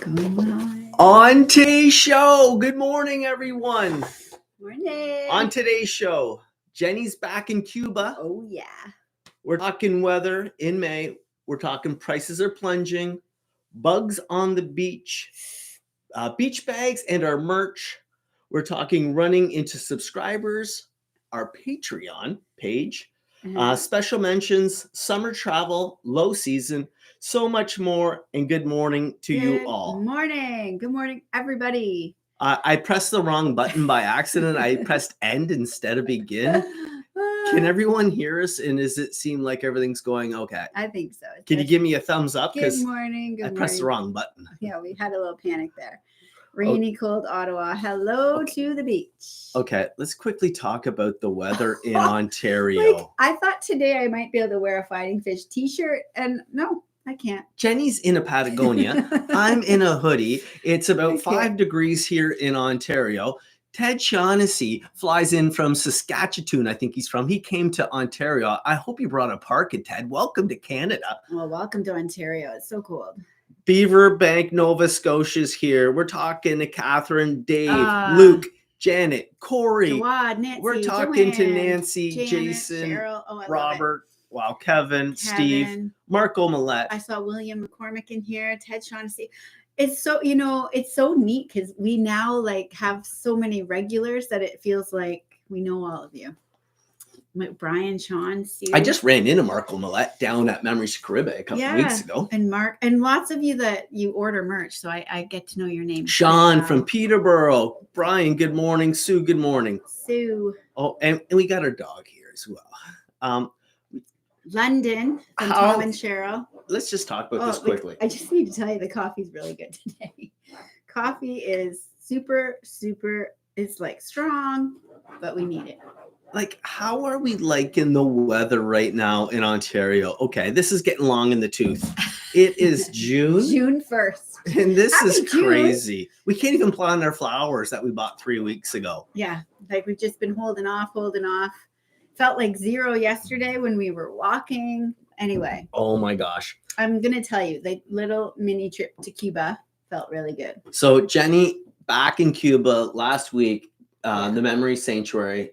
On today's show, good morning, everyone. Morning. On today's show, Jenny's back in Cuba. Oh, yeah. We're talking weather in May. We're talking prices are plunging, bugs on the beach, beach bags, and our merch. We're talking running into subscribers, our Patreon page, special mentions, summer travel, low season, so much more, and good morning to you all. Good morning. Good morning, everybody. I pressed the wrong button by accident. I pressed end instead of begin. Can everyone hear us? And does it seem like everything's going okay? I think so. Can you give me a thumbs up? Good morning. Good I pressed the wrong button. Yeah, we had a little panic there. Rainy, cold Ottawa. Hello to the beach. Okay, let's quickly talk about the weather in Ontario. I thought today I might be able to wear a Fighting Fish t-shirt, and no, I can't. Jenny's in a Patagonia. I'm in a hoodie. It's about 5 degrees here in Ontario. Ted Shaughnessy flies in from Saskatchewan, I think he's from. He came to Ontario. I hope you brought a parka, Ted. Welcome to Canada. Well, welcome to Ontario. It's so cold. Beaver Bank, Nova Scotia's here. We're talking to Catherine, Dave, Luke, Janet, Corey. Jawad, Nancy, we're talking Joanne, to Nancy, Janet, Jason, Cheryl, Robert. Wow, Kevin, Steve, Marco Millette. I saw William McCormick in here, Ted Shaughnessy. It's so, it's so neat because we now have so many regulars that it feels like we know all of you. Brian, Sean, Sue. I just ran into Marco Millette down at Memories Caribbean a couple weeks ago. And Mark, and lots of you that you order merch, so I get to know your name. Sean from Peterborough. Brian, good morning. Sue, good morning. Sue. Oh, and we got our dog here as well. London from Tom and Cheryl. Let's just talk about this quickly. I just need to tell you the coffee's really good today. Coffee is super, it's strong, but we need it. How are we liking the weather right now in Ontario? Okay, this is getting long in the tooth. It is June. June 1st. And this Happy is crazy. June. We can't even plant our flowers that we bought 3 weeks ago. Yeah, we've just been holding off. Felt like zero yesterday when we were walking. Anyway. Oh my gosh. I'm going to tell you, the little mini trip to Cuba felt really good. So Jenny, back in Cuba last week, the Memory Sanctuary.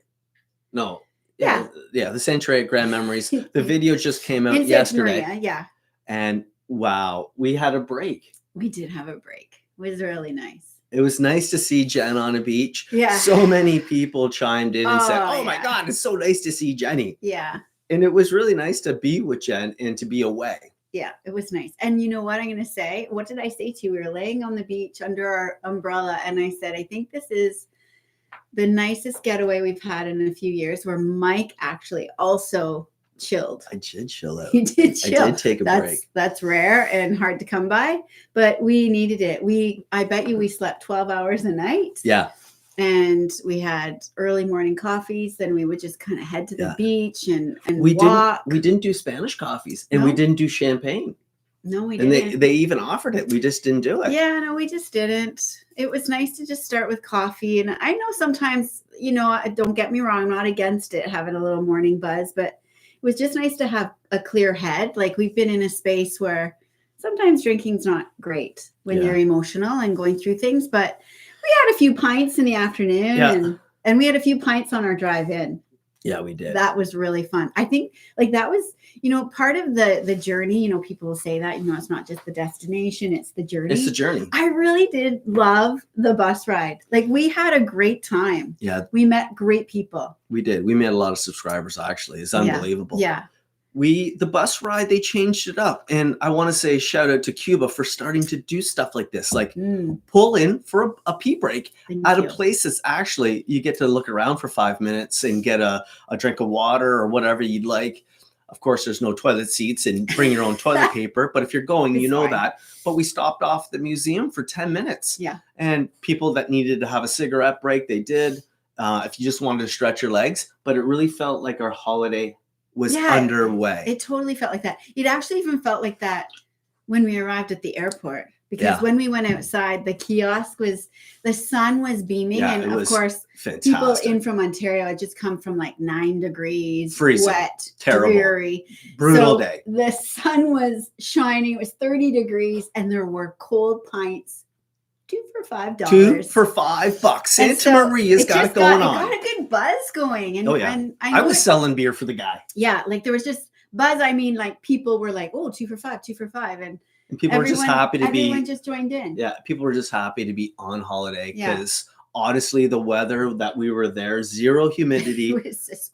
No. Yeah, the Sancutary Grand Memories. The video just came out yesterday. Maria, yeah. And wow, we had a break. We did have a break. It was really nice. It was nice to see Jen on a beach. Yeah. So many people chimed in and said, oh my God, it's so nice to see Jenny. Yeah. And it was really nice to be with Jen and to be away. Yeah, it was nice. And you know what I'm going to say? What did I say to you? We were laying on the beach under our umbrella. And I said, I think this is the nicest getaway we've had in a few years, where Mike actually also chilled. I did chill out. You did chill. I did take a break. That's rare and hard to come by, but we needed it. I bet you we slept 12 hours a night. Yeah. And we had early morning coffees. Then we would just kind of head to the beach and walk. We didn't do Spanish coffees, and we didn't do champagne. No, we didn't. And they even offered it. We just didn't do it. Yeah, no, we just didn't. It was nice to just start with coffee. And I know sometimes, don't get me wrong, I'm not against it, having a little morning buzz, but it was just nice to have a clear head. We've been in a space where sometimes drinking's not great when you're emotional and going through things, but we had a few pints in the afternoon and we had a few pints on our drive in. Yeah, we did. That was really fun. I think that was, part of the journey, people will say that, it's not just the destination, it's the journey. It's the journey. I really did love the bus ride. We had a great time. Yeah. We met great people. We did. We met a lot of subscribers, actually. It's unbelievable. Yeah. The bus ride, they changed it up. And I want to say shout out to Cuba for starting to do stuff like this, pull in for a pee break at a place that's actually, you get to look around for 5 minutes and get a drink of water or whatever you'd like. Of course, there's no toilet seats and bring your own toilet paper, but if you're going, you know that. But we stopped off at the museum for 10 minutes. Yeah. And people that needed to have a cigarette break, they did. If you just wanted to stretch your legs, but it really felt like our holiday was underway. It totally felt like that. It actually even felt like that when we arrived at the airport. because when we went outside, the sun was beaming. Yeah, and it of was course, fantastic. people in from Ontario had just come from like 9 degrees, freezing, wet, terrible, dreary, brutal so day. The sun was shining. It was 30 degrees and there were cold pints. 2 for $5. 2 for $5. Santa Maria's got it going on. It got a good buzz going. And, and I was selling beer for the guy. Yeah, like there was just buzz. I mean, like people were like, "Oh, 2 for $5, 2 for $5," and people were just happy to be. Everyone just joined in. Yeah, people were just happy to be on holiday because honestly, the weather that we were there, 0 humidity,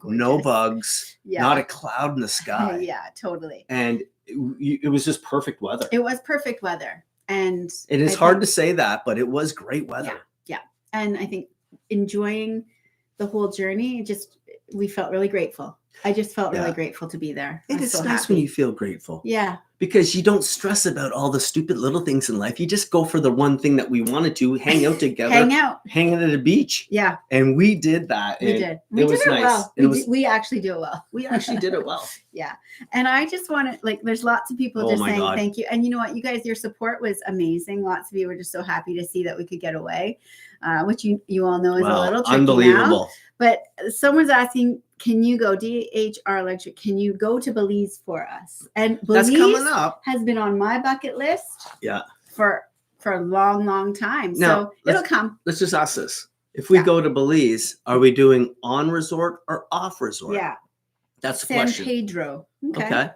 no bugs, not a cloud in the sky. Yeah, totally. And it was just perfect weather. It was perfect weather. And it is hard to say that, but it was great weather. Yeah. And I think enjoying the whole journey, we felt really grateful. I just felt really grateful to be there. It's nice when you feel grateful. Yeah. Because you don't stress about all the stupid little things in life. You just go for the one thing that we wanted to, hang out together. Hanging at a beach. Yeah. And we did that. We did. We did it nice. Well. We actually do it well. We actually did it well. Yeah. And I just want to, there's lots of people just saying thank you. And you know what, you guys, your support was amazing. Lots of you were just so happy to see that we could get away, which you all know is a little tricky unbelievable. Now. But someone's asking, can you go DHR lecture? Can you go to Belize for us? And Belize that's coming up. Has been on my bucket list. Yeah. For a long, long time. Now, so it'll come. Let's just ask this. If we go to Belize, are we doing on resort or off resort? Yeah. That's the question. San Pedro. Okay.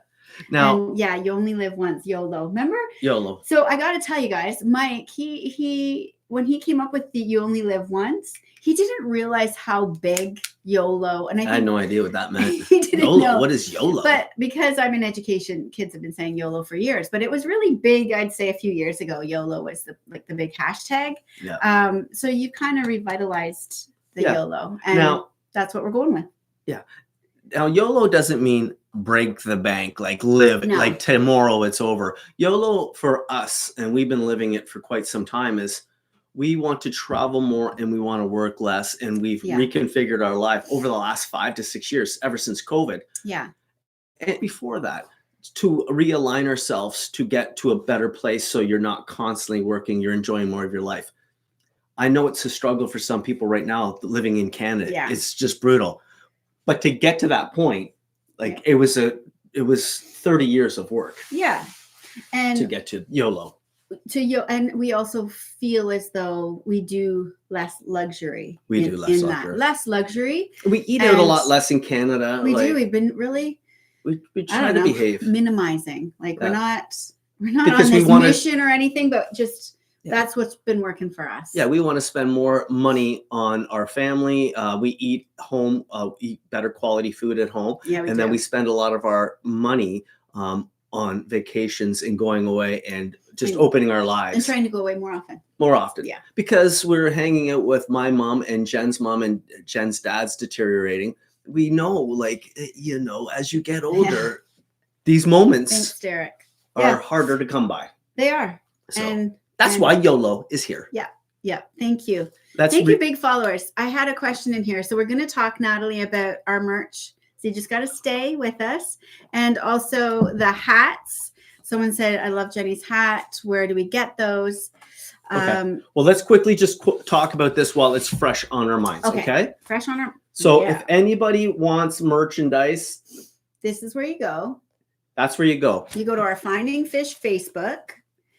Now, and you only live once. YOLO. Remember? YOLO. So I got to tell you guys, Mike, he when he came up with the "you only live once," he didn't realize how big YOLO. And I had no idea what that meant. He didn't know. What is YOLO? But because I'm in education, kids have been saying YOLO for years. But it was really big. I'd say a few years ago, YOLO was the big hashtag. Yeah. So you kind of revitalized the YOLO, and now, that's what we're going with. Yeah. Now YOLO doesn't mean break the bank, live, like tomorrow it's over. YOLO for us, and we've been living it for quite some time, is we want to travel more and we want to work less. And we've reconfigured our life over the last 5 to 6 years, ever since COVID. Yeah. And before that, to realign ourselves to get to a better place so you're not constantly working, you're enjoying more of your life. I know it's a struggle for some people right now living in Canada. Yeah. It's just brutal. But to get to that point, it was 30 years of work. Yeah. And to get to YOLO. And we also feel as though we do less luxury. We do less luxury. Less luxury. We eat out a lot less in Canada. We do. We've been really. We try to behave. Minimizing. We're not because on this mission or anything, but just that's what's been working for us. Yeah, we want to spend more money on our family. We eat home, eat better quality food at home. Yeah, and then we spend a lot of our money on vacations and going away and just opening our lives. And trying to go away more often. More often. Yeah. Because we're hanging out with my mom and Jen's mom, and Jen's dad's deteriorating. We know, as you get older, these moments Thanks, Derek. Are harder to come by. They are. So that's why YOLO is here. Yeah. Yeah. Thank you. Thank you, big followers. I had a question in here. So we're going to talk, Natalie, about our merch. So you just got to stay with us. And also the hats. Someone said, I love Jenny's hat. Where do we get those? Okay. Well, let's quickly just talk about this while it's fresh on our minds. Okay. Fresh on our. So if anybody wants merchandise, this is where you go. That's where you go. You go to our Finding Fish Facebook.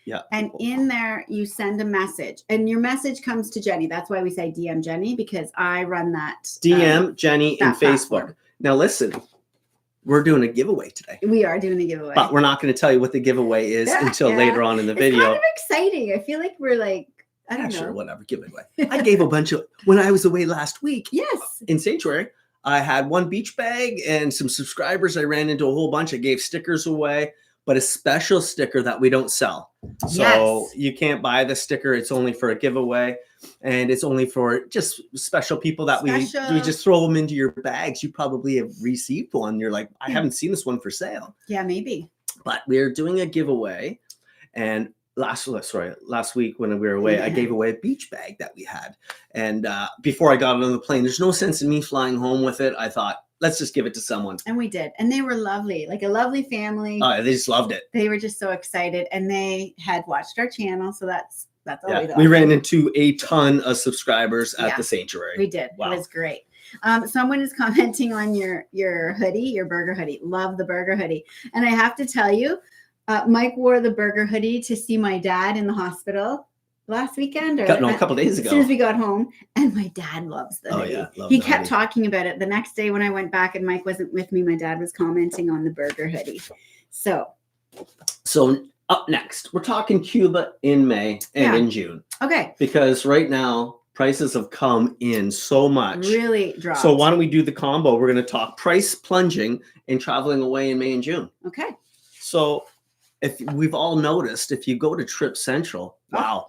Yeah. And in there, you send a message, and your message comes to Jenny. That's why we say DM Jenny, because I run that. DM Jenny in Facebook. Platform. Now, listen, we're doing a giveaway today. We are doing a giveaway. But we're not going to tell you what the giveaway is until later on in the video. It's kind of exciting. I feel like we're I don't know. Sure, whatever. Give it away. I gave a bunch of, when I was away last week. Yes. In Sanctuary, I had one beach bag and some subscribers. I ran into a whole bunch. I gave stickers away, but a special sticker that we don't sell. So you can't buy the sticker. It's only for a giveaway. And it's only for just special people that we just throw them into your bags. You probably have received one. You're like, I haven't seen this one for sale. Yeah, maybe. But we're doing a giveaway. And last week when we were away, I gave away a beach bag that we had. And before I got on the plane, there's no sense in me flying home with it. I thought, let's just give it to someone. And we did. And they were lovely, like a lovely family. Oh, they just loved it. They were just so excited, and they had watched our channel. So that's always awesome. We ran into a ton of subscribers at the Sanctuary. We did. Wow. It was great. Someone is commenting on your hoodie, your burger hoodie. Love the burger hoodie. And I have to tell you, Mike wore the burger hoodie to see my dad in the hospital last weekend, or a couple days ago. As soon as we got home, and my dad loves the hoodie. He kept talking about it. The next day when I went back and Mike wasn't with me, my dad was commenting on the burger hoodie. So up next, we're talking Cuba in May and in June. Okay. Because right now prices have come in so much. Really dropped. So why don't we do the combo? We're going to talk price plunging and traveling away in May and June. Okay. So if we've all noticed, if you go to Trip Central, wow.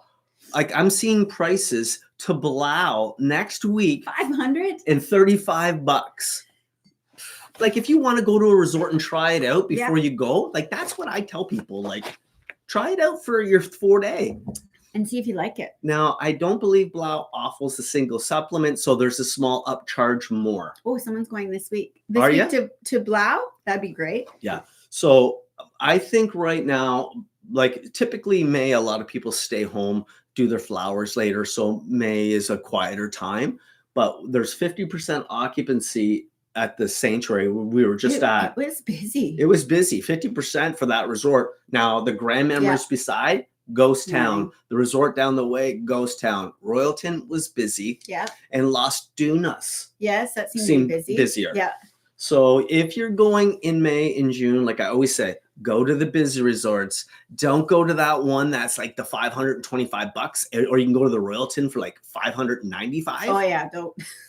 Like I'm seeing prices to Blau next week, $535. Like if you want to go to a resort and try it out before you go, like that's what I tell people. Like try it out for your 4-day and see if you like it. Now I don't believe Blau offers a single supplement, so there's a small upcharge more. Oh, someone's going this week. This week to Blau? That'd be great. Yeah. So I think right now, like typically May, a lot of people stay home, do their flowers later. So May is a quieter time, but there's 50% occupancy at the Sanctuary we were just at. It was busy. It was busy, 50% for that resort. Now the Grand Memories beside, ghost town. The resort down the way, ghost town. Royalton was busy. Yeah. And Las Dunas. Yes, that seemed to be busy. Busier. Yeah. So if you're going in May and June, like I always say, go to the busy resorts. Don't go to that one that's like the $525, or you can go to the Royalton for like $595. Oh yeah,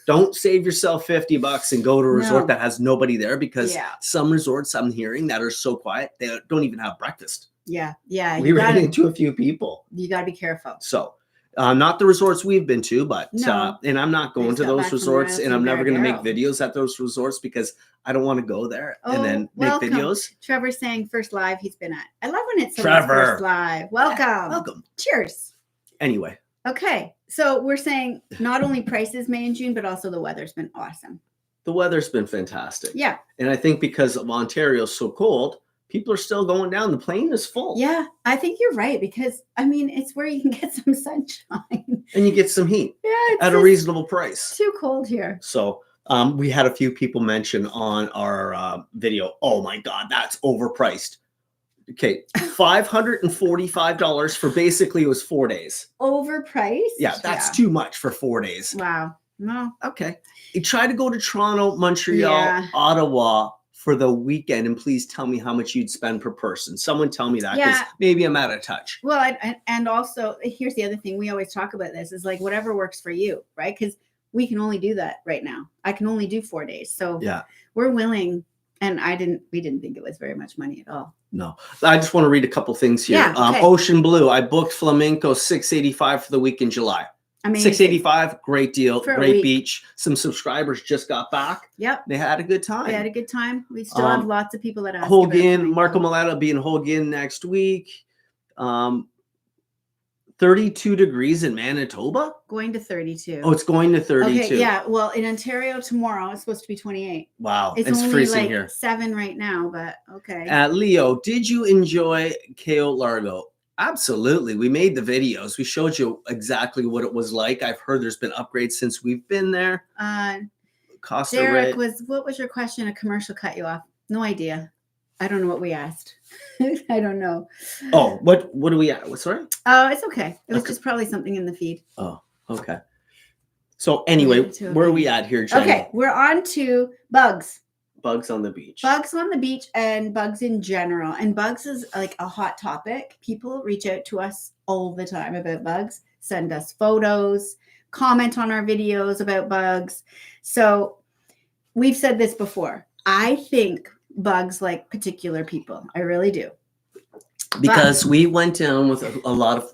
don't save yourself $50 and go to a resort that has nobody there, because some resorts I'm hearing that are so quiet they don't even have breakfast. Yeah. We ran into a few people. You got to be careful. So. Not the resorts we've been to, but and I'm not going to those resorts, and I'm never going to make videos at those resorts because I don't want to go there and then make videos. Trevor's saying first live he's been at. I love when it's someone's first live. Welcome. Yeah, welcome. Cheers. Anyway. Okay. So we're saying not only prices May and June, but also the weather's been awesome. The weather's been fantastic. Yeah. And I think because of Ontario's so cold, people are still going down. The plane is full. Yeah, I think you're right, because I mean, it's where you can get some sunshine and you get some heat at a reasonable price. Too cold here. So we had a few people mention on our video, oh my God, that's overpriced. Okay, $545 for basically it was 4 days. Overpriced? Yeah, that's too much for 4 days. Wow. No. Okay. You try to go to Toronto, Montreal, Ottawa for the weekend, and please tell me how much you'd spend per person. Someone tell me that, because maybe I'm out of touch. Well, and also here's the other thing. We always talk about this is like whatever works for you, right? Because we can only do that right now. I can only do 4 days. So we're willing. And we didn't think it was very much money at all. No, I just want to read a couple things here. Yeah, okay. Ocean Blue, I booked Flamenco $685 for the week in July. Amazing. $685, great deal, great beach. Some subscribers just got back. Yep. They had a good time. They had a good time. We still have lots of people that ask. Hogan, Marco Maletta being Hogan next week. 32 degrees in Manitoba? Going to 32. Oh, it's going to 32. Okay, yeah. Well, in Ontario tomorrow, it's supposed to be 28. Wow. It's only freezing like here. 7 right now, but okay. Leo, did you enjoy Cayo Largo? Absolutely. We made the videos. We showed you exactly what it was like. I've heard there's been upgrades since we've been there. Costa Derek what was your question? A commercial cut you off. No idea. I don't know what we asked. I don't know. Oh, what do we ask? Sorry? Oh, it's okay. It was just probably something in the feed. Oh, okay. So anyway, where are we at here, Jenny? Okay, we're on to bugs. Bugs on the beach. Bugs on the beach and bugs in general. And bugs is like a hot topic. People reach out to us all the time about bugs, send us photos, comment on our videos about bugs. So we've said this before. I think bugs like particular people. I really do. Because we went down with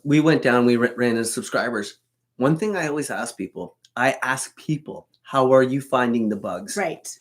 we ran into subscribers. One thing I always ask people, how are you finding the bugs? Right.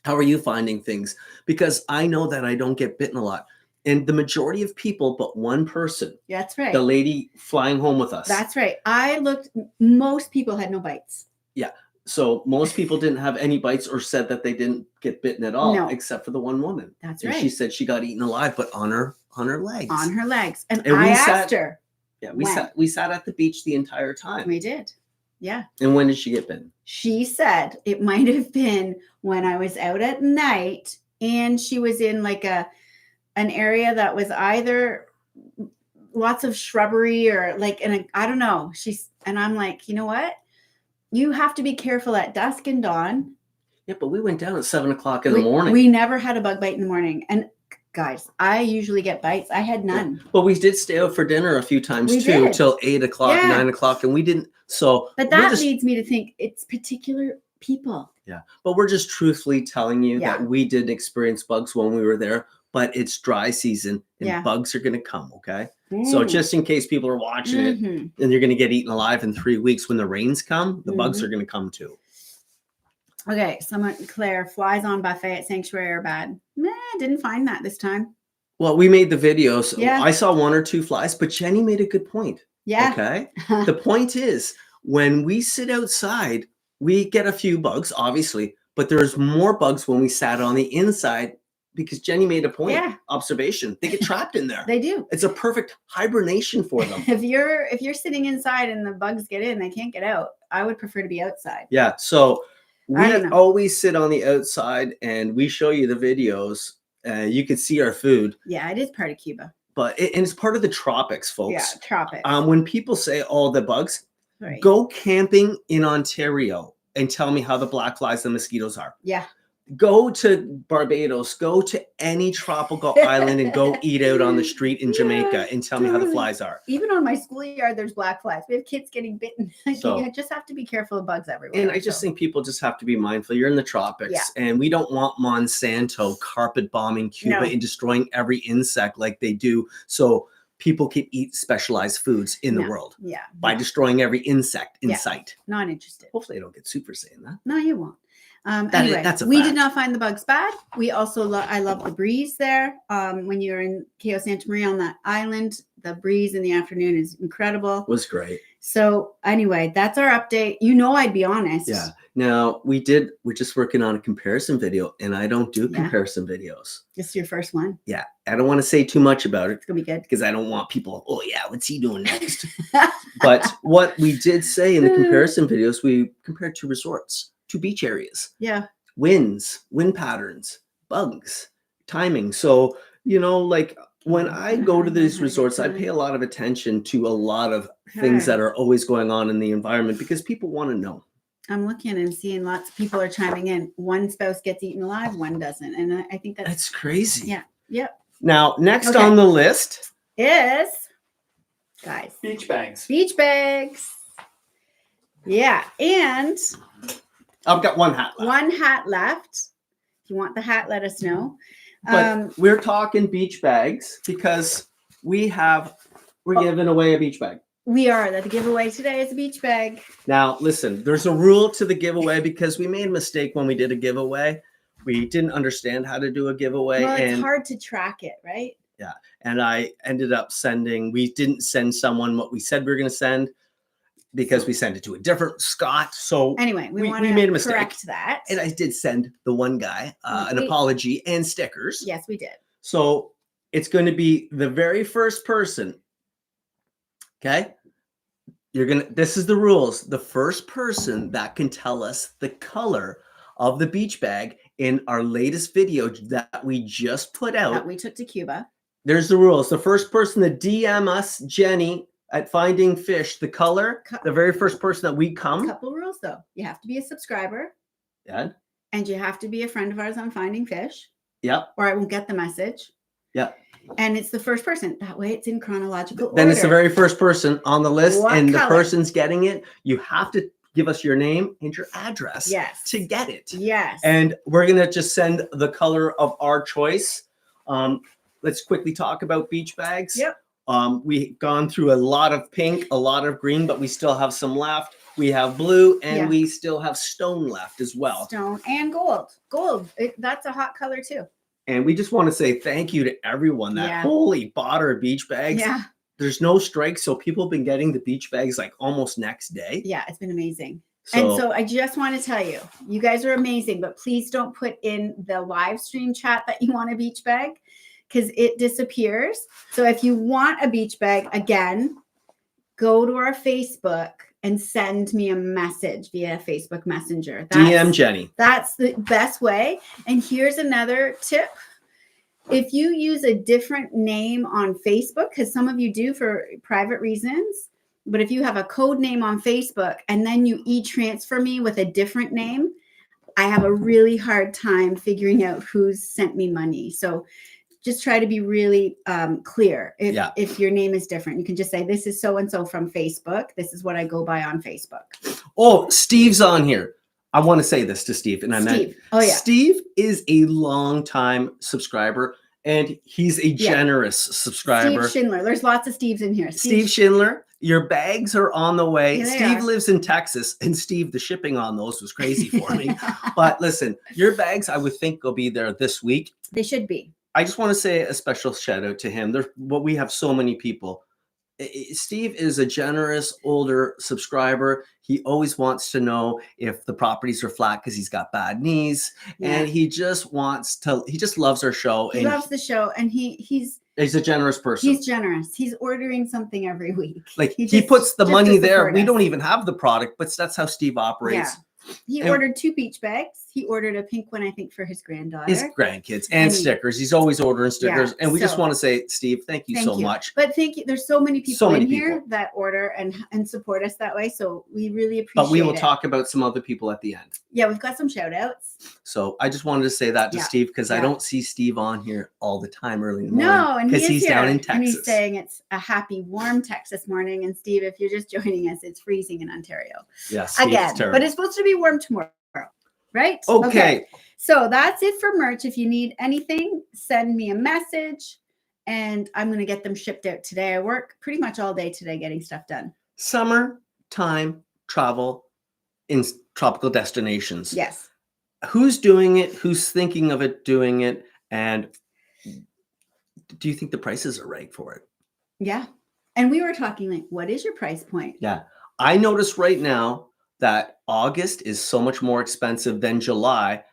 How are you finding things? Because I know that I don't get bitten a lot. And the majority of people, but one person. That's right. The lady flying home with us. That's right. I looked, most people had no bites. Yeah. So most people didn't have any bites or said that they didn't get bitten at all, No. except for the one woman. That's and right. She said she got eaten alive, but on her legs. On her legs. And we I asked her. Yeah, we sat at the beach the entire time. We did. Yeah. And when did she get bitten? She said it might have been when I was out at night and she was in like an area that was either lots of shrubbery or like I don't know. And I'm like, you know what? You have to be careful at dusk and dawn. Yeah, but we went down at 7 o'clock in the morning. We never had a bug bite in the morning. And guys, I usually get bites. I had none. Yeah. Well, we did stay out for dinner a few times too, till 8 o'clock, 9 o'clock, and we didn't. So, but that leads me to think it's particular people. Yeah, but we're just truthfully telling you that we didn't experience bugs when we were there. But it's dry season, and bugs are going to come. Okay, so just in case people are watching it, and you're going to get eaten alive in 3 weeks when the rains come, the bugs are going to come too. Okay, Claire, flies on buffet at Sanctuary are bad. Didn't find that this time. Well, we made the videos. Yeah. I saw 1 or 2 flies, but Jenny made a good point. Yeah. Okay. The point is, when we sit outside, we get a few bugs, obviously, but there's more bugs when we sat on the inside because Jenny made a point. Observation. They get trapped in there. They do. It's a perfect hibernation for them. If you're sitting inside and the bugs get in, they can't get out. I would prefer to be outside. Yeah. So we always sit on the outside and we show you the videos. You can see our food. Yeah, it is part of Cuba. But it's part of the tropics, folks. Yeah, tropics. When people say, "Oh, the bugs," go camping in Ontario and tell me how the black flies and mosquitoes are. Yeah. Go to Barbados, go to any tropical island and go eat out on the street in Jamaica and tell me how the flies are. Even on my schoolyard, there's black flies. We have kids getting bitten. So, you just have to be careful of bugs everywhere. And I just think people just have to be mindful. You're in the tropics and we don't want Monsanto carpet bombing Cuba and destroying every insect like they do. So people can eat specialized foods in the world by destroying every insect in sight. Not interested. Hopefully I don't get super saying that. No, you won't. Anyway, we did not find the bugs bad. We also I love the breeze there. When you're in Cayo Santa Maria on that island, the breeze in the afternoon is incredible. Was great. So anyway, that's our update. You know, I'd be honest. Yeah. Now we're just working on a comparison video, and I don't do comparison videos. This is your first one. Yeah. I don't want to say too much about it. It's gonna be good because I don't want people. Oh yeah, what's he doing next? But what we did say in the comparison videos, we compared 2 resorts. 2 beach areas. Yeah. Winds, wind patterns, bugs, timing. So, like when I go to these resorts, I pay a lot of attention to a lot of things that are always going on in the environment because people want to know. I'm looking and seeing lots of people are chiming in. One spouse gets eaten alive, one doesn't. And I think that's crazy. Yeah. Yep. Now, next on the list is, guys, beach bags. Beach bags. Yeah. And I've got 1 hat left. 1 hat left. If you want the hat, let us know. But we're talking beach bags because we're giving away a beach bag. We are. The giveaway today is a beach bag. Now, listen, there's a rule to the giveaway because we made a mistake when we did a giveaway. We didn't understand how to do a giveaway. Well, it's hard to track it, right? Yeah. And I ended up we didn't send someone what we said we were going to send. Because we sent it to a different Scott. So anyway, we made a mistake. Correct that. And I did send the one guy an apology and stickers. Yes, we did. So it's going to be the very first person. Okay. This is the rules. The first person that can tell us the color of the beach bag in our latest video that we just put out. That we took to Cuba. There's the rules. The first person to DM us, Jenny, at Finding Fish, the color, the very first person that we come. Couple rules though. You have to be a subscriber. Yeah. And you have to be a friend of ours on Finding Fish. Yep. Or I won't get the message. Yep. And it's the first person. That way it's in chronological order. Then it's the very first person on the list. The person's getting it. You have to give us your name and your address to get it. Yes. And we're going to just send the color of our choice. Let's quickly talk about beach bags. Yep. We've gone through a lot of pink, a lot of green, but we still have some left. We have blue and we still have stone left as well. Stone and gold. Gold. That's a hot color too. And we just want to say thank you to everyone that bought our beach bags. Yeah. There's no strike. So people have been getting the beach bags like almost next day. Yeah. It's been amazing. And so I just want to tell you, you guys are amazing, but please don't put in the live stream chat that you want a beach bag because it disappears. So if you want a beach bag, again, go to our Facebook and send me a message via Facebook Messenger. DM Jenny. That's the best way. And here's another tip. If you use a different name on Facebook, because some of you do for private reasons, but if you have a code name on Facebook and then you e-transfer me with a different name, I have a really hard time figuring out who's sent me money. So just try to be really clear. If your name is different, you can just say, this is so-and-so from Facebook. This is what I go by on Facebook. Oh, Steve's on here. I want to say this to Steve. And I meant, Steve is a longtime subscriber and he's a generous subscriber. Steve Schindler. There's lots of Steves in here. Steve Schindler, your bags are on the way. Steve lives in Texas, and Steve, the shipping on those was crazy for me. But listen, your bags, I would think, will be there this week. They should be. I just want to say a special shout out to him. We have so many people. Steve is a generous older subscriber. He always wants to know if the properties are flat because he's got bad knees, and he just loves our show. He loves the show, and he's a generous person. He's generous. He's ordering something every week. Like he puts the money there. We don't even have the product, but that's how Steve operates. Yeah. He ordered 2 beach bags. He ordered a pink one, I think, for his granddaughter. His grandkids and stickers. He's always ordering stickers. And we just want to say, Steve, thank you so much. But thank you. There's so many people in here that order and support us that way. So we really appreciate it. But we will talk about some other people at the end. Yeah, we've got some shout outs. So I just wanted to say that to Steve because I don't see Steve on here all the time early in the morning. No, and he's here. Down in Texas. And he's saying it's a happy, warm Texas morning. And Steve, if you're just joining us, it's freezing in Ontario. Yes. Again, but it's supposed to be warm tomorrow. Right? Okay. So that's it for merch. If you need anything, send me a message and I'm going to get them shipped out today. I work pretty much all day today getting stuff done. Summertime travel in tropical destinations. Yes. Who's doing it? Who's thinking of it, doing it? And do you think the prices are right for it? Yeah. And we were talking like, what is your price point? Yeah. I notice right now that August is so much more expensive than July.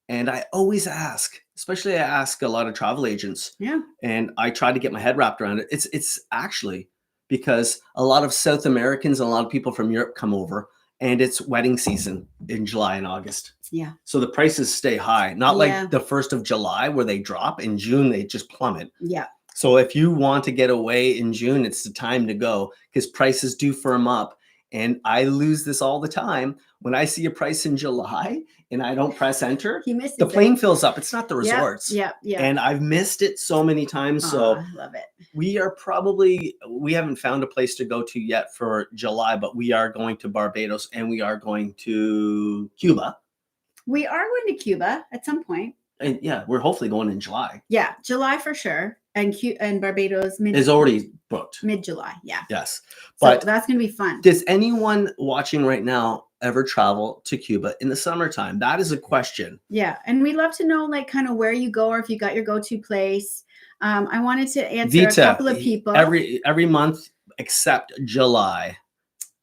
And I always ask, especially I ask a lot of travel agents. Yeah. And I try to get my head wrapped around it. It's actually because a lot of South Americans and a lot of people from Europe come over and it's wedding season in July and August. Yeah. So the prices stay high, not like the 1st of July where they drop. In June, they just plummet. Yeah. So if you want to get away in June, it's the time to go because prices do firm up. And I lose this all the time. When I see a price in July and I don't press enter, the plane fills up. It's not the resorts. Yeah. And I've missed it so many times. So I love it. We haven't found a place to go to yet for July, but we are going to Barbados and we are going to Cuba. We are going to Cuba at some point. And we're hopefully going in July. Yeah, July for sure. And Barbados is already booked. Mid-July, yeah. Yes. But so that's going to be fun. Does anyone watching right now ever travel to Cuba in the summertime? That is a question. Yeah. And we'd love to know like kind of where you go or if you got your go-to place. I wanted to answer a couple of people. Every month except July.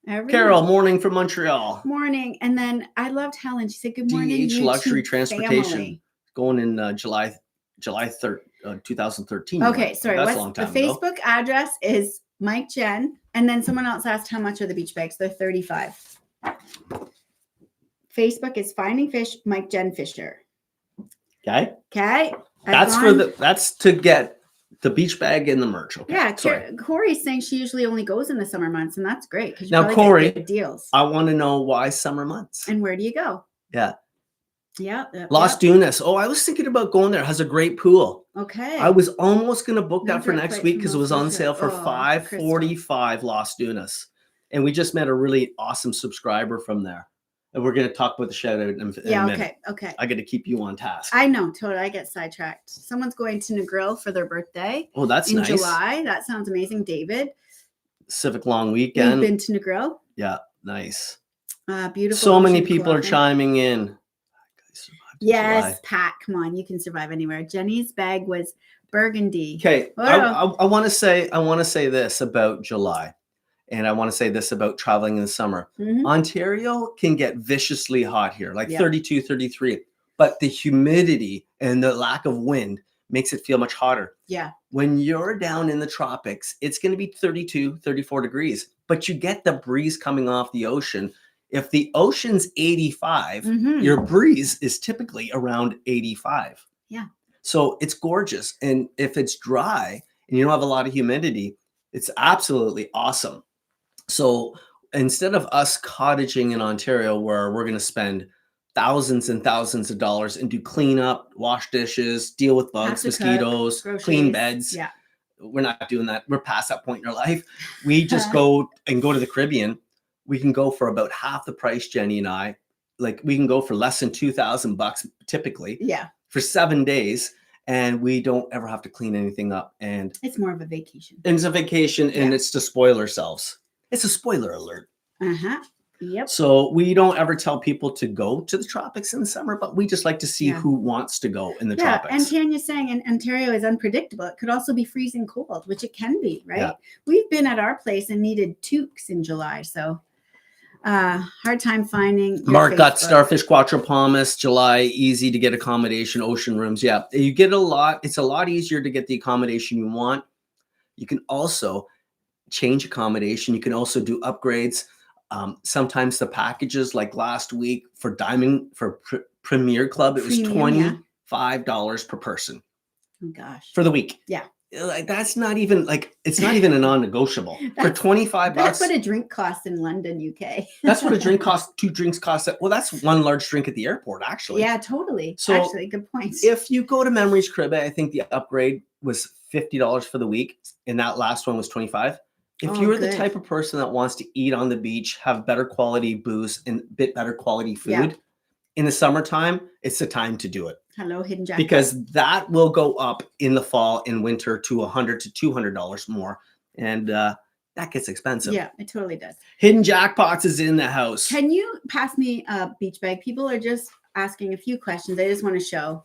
Carol, morning from Montreal. Morning. And then I loved Helen. She said, good morning. DH Luxury Transportation. Family. Going in July 3rd. 2013. Okay, sorry. That's a long time the Facebook address is Mike Jen, and then someone else asked how much are the beach bags. They're $35. Facebook is Finding Fish Mike Jen Fisher. Okay. That's to get the beach bag and the merch. Okay. Yeah. Corey's saying she usually only goes in the summer months, and that's great because now Corey, get good deals. I want to know why summer months and where do you go? Yeah. Yeah. Las Dunas. Oh, I was thinking about going there. It has a great pool. Okay. I was almost going to book that for next week because it was on sale for $545 Las Dunas. And we just met a really awesome subscriber from there. And we're going to talk about the shout out in a minute. Okay. I got to keep you on task. I know, totally. I get sidetracked. Someone's going to Negril for their birthday. Oh, that's nice. In July. That sounds amazing. David. Civic long weekend. We've been to Negril. Yeah, nice. Beautiful. So many people are chiming in. Yes, July. Pat, come on, you can survive anywhere. Jenny's bag was burgundy. Okay, I want to say this about July. and I want to say this about traveling in the summer. Mhm. Ontario can get viciously hot here, like Yeah. 32, 33, but the humidity and the lack of wind makes it feel much hotter. Yeah. When you're down in the tropics, it's going to be 32, 34 degrees, but you get the breeze coming off the ocean. If the ocean's 85, Mhm. your breeze is typically around 85. Yeah. So it's gorgeous. And if it's dry and you don't have a lot of humidity, it's absolutely awesome. So instead of us cottaging in Ontario where we're going to spend thousands and thousands of dollars and do cleanup, wash dishes, deal with bugs, to cook, mosquitoes, clean groceries. beds. Yeah. We're not doing that. We're past that point in our life. We just go to the Caribbean. We can go for about half the price, Jenny and I. Like we can go for less than $2,000 typically. Yeah. For 7 days, and we don't ever have to clean anything up. And It's more of a vacation. it's a vacation, and it's to spoil ourselves. It's a spoiler alert. Uh-huh. Yep. So we don't ever tell people to go to the tropics in the summer, but we just like to see who wants to go in the tropics. And Tanya's saying in Ontario is unpredictable. It could also be freezing cold, which it can be, right? Yeah. We've been at our place and needed toques in July, so hard time finding. Mark got Starfish Quattro Palmas, July, easy to get accommodation, ocean rooms. Yeah, you get a lot. It's a lot easier to get the accommodation you want. You can also change accommodation. You can also do upgrades. Sometimes the packages, like last week for Premier Club, it was $25 per person. Oh gosh. For the week. Yeah. Like that's not even it's not even a non-negotiable. For $25. That's what a drink costs in London, UK. That's what a drink costs. 2 drinks cost. Well, that's one large drink at the airport, actually. Yeah, totally. So actually, good point. If you go to Memories Crib, I think the upgrade was $50 for the week, and that last one was $25. If you're the type of person that wants to eat on the beach, have better quality booze and a bit better quality food in the summertime, it's the time to do it. Hello, Hidden Jackpot. Because that will go up in the fall and winter to $100 to $200 more, and that gets expensive. Yeah, it totally does. Hidden Jackpots is in the house. Can you pass me a beach bag? People are just asking a few questions. I just want to show.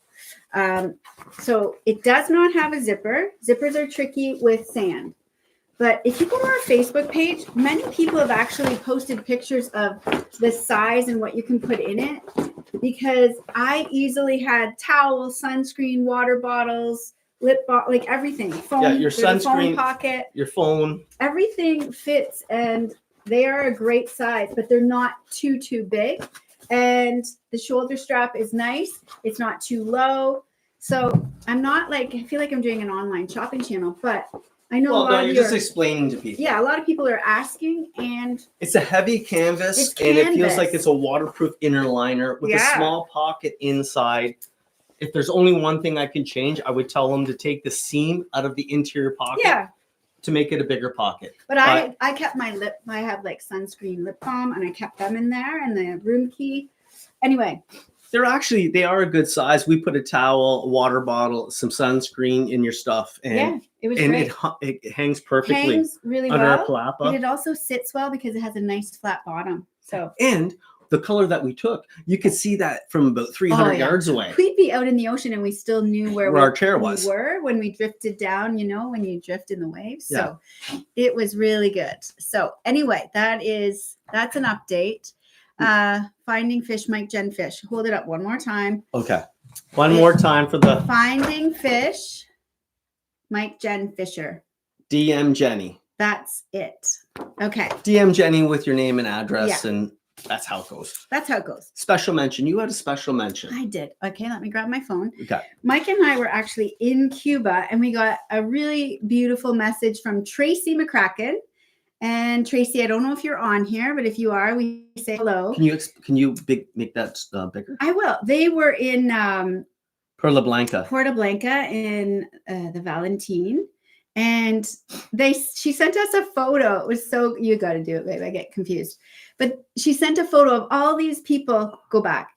So it does not have a zipper. Zippers are tricky with sand. But if you go to our Facebook page, many people have actually posted pictures of the size and what you can put in it, because I easily had towels, sunscreen, water bottles, like everything. Phone, your sunscreen, phone pocket, your phone. Everything fits, and they are a great size, but they're not too big. And the shoulder strap is nice. It's not too low. So I'm not I feel like I'm doing an online shopping channel, but I know a lot you're just explaining to people. Yeah, a lot of people are asking, and it's a heavy canvas, and it feels like it's a waterproof inner liner with a small pocket inside. If there's only one thing I can change, I would tell them to take the seam out of the interior pocket to make it a bigger pocket. But I kept my I have sunscreen, lip balm, and I kept them in there, and the room key. Anyway. They are a good size. We put a towel, a water bottle, some sunscreen in your stuff, and it was great. It hangs perfectly. Hangs really under well. Our palapa. And it also sits well because it has a nice flat bottom. So and the color that we took, you could see that from about 300 yards away. We'd be out in the ocean and we still knew where our chair was. We were when we drifted down. When you drift in the waves. So it was really good. So anyway, that's an update. Finding Fish, Mike Jen Fish. Hold it up one more time. Okay. One more time for the Finding Fish, Mike Jen Fisher. DM Jenny. That's it. Okay. DM Jenny with your name and address, and that's how it goes. That's how it goes. Special mention. You had a special mention. I did. Okay, let me grab my phone. Okay. Mike and I were actually in Cuba, and we got a really beautiful message from Tracy McCracken. And Tracy, I don't know if you're on here, but if you are, we say hello. Can you make that bigger? I will. They were in Puerto Blanca in the Valentine, and she sent us a photo. It was so, you got to do it, babe. I get confused, but she sent a photo of all these people. Go back.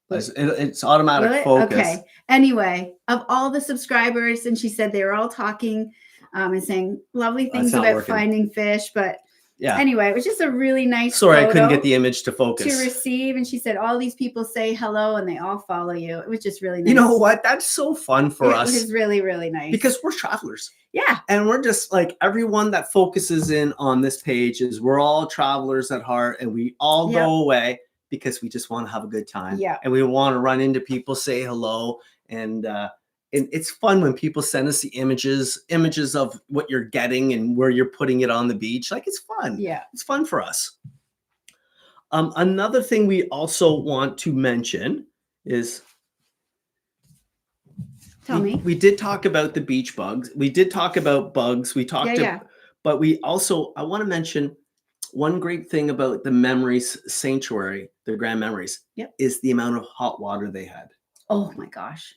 It's automatic focus. Okay. Anyway, of all the subscribers, and she said they were all talking and saying lovely things about finding fish, but Yeah. Anyway, it was just a really nice Sorry, I couldn't photo get the image to focus. to receive. And she said, all these people say hello and they all follow you. It was just really nice. You know what? That's so fun for us. It was really, really nice. Because we're travelers. Yeah. And we're just like, everyone that focuses in on this page is we're all travelers at heart, and we all go away because we just want to have a good time. Yeah. And we want to run into people, say hello. And it's fun when people send us the images of what you're getting and where you're putting it on the beach. Like, it's fun. Yeah. It's fun for us. Another thing we also want to mention is, Tell me. We did talk about the beach bugs. We did talk about bugs. We talked but we also, I want to mention one great thing about the Memories Sanctuary, the Grand Memories, is the amount of hot water they had. Oh my gosh.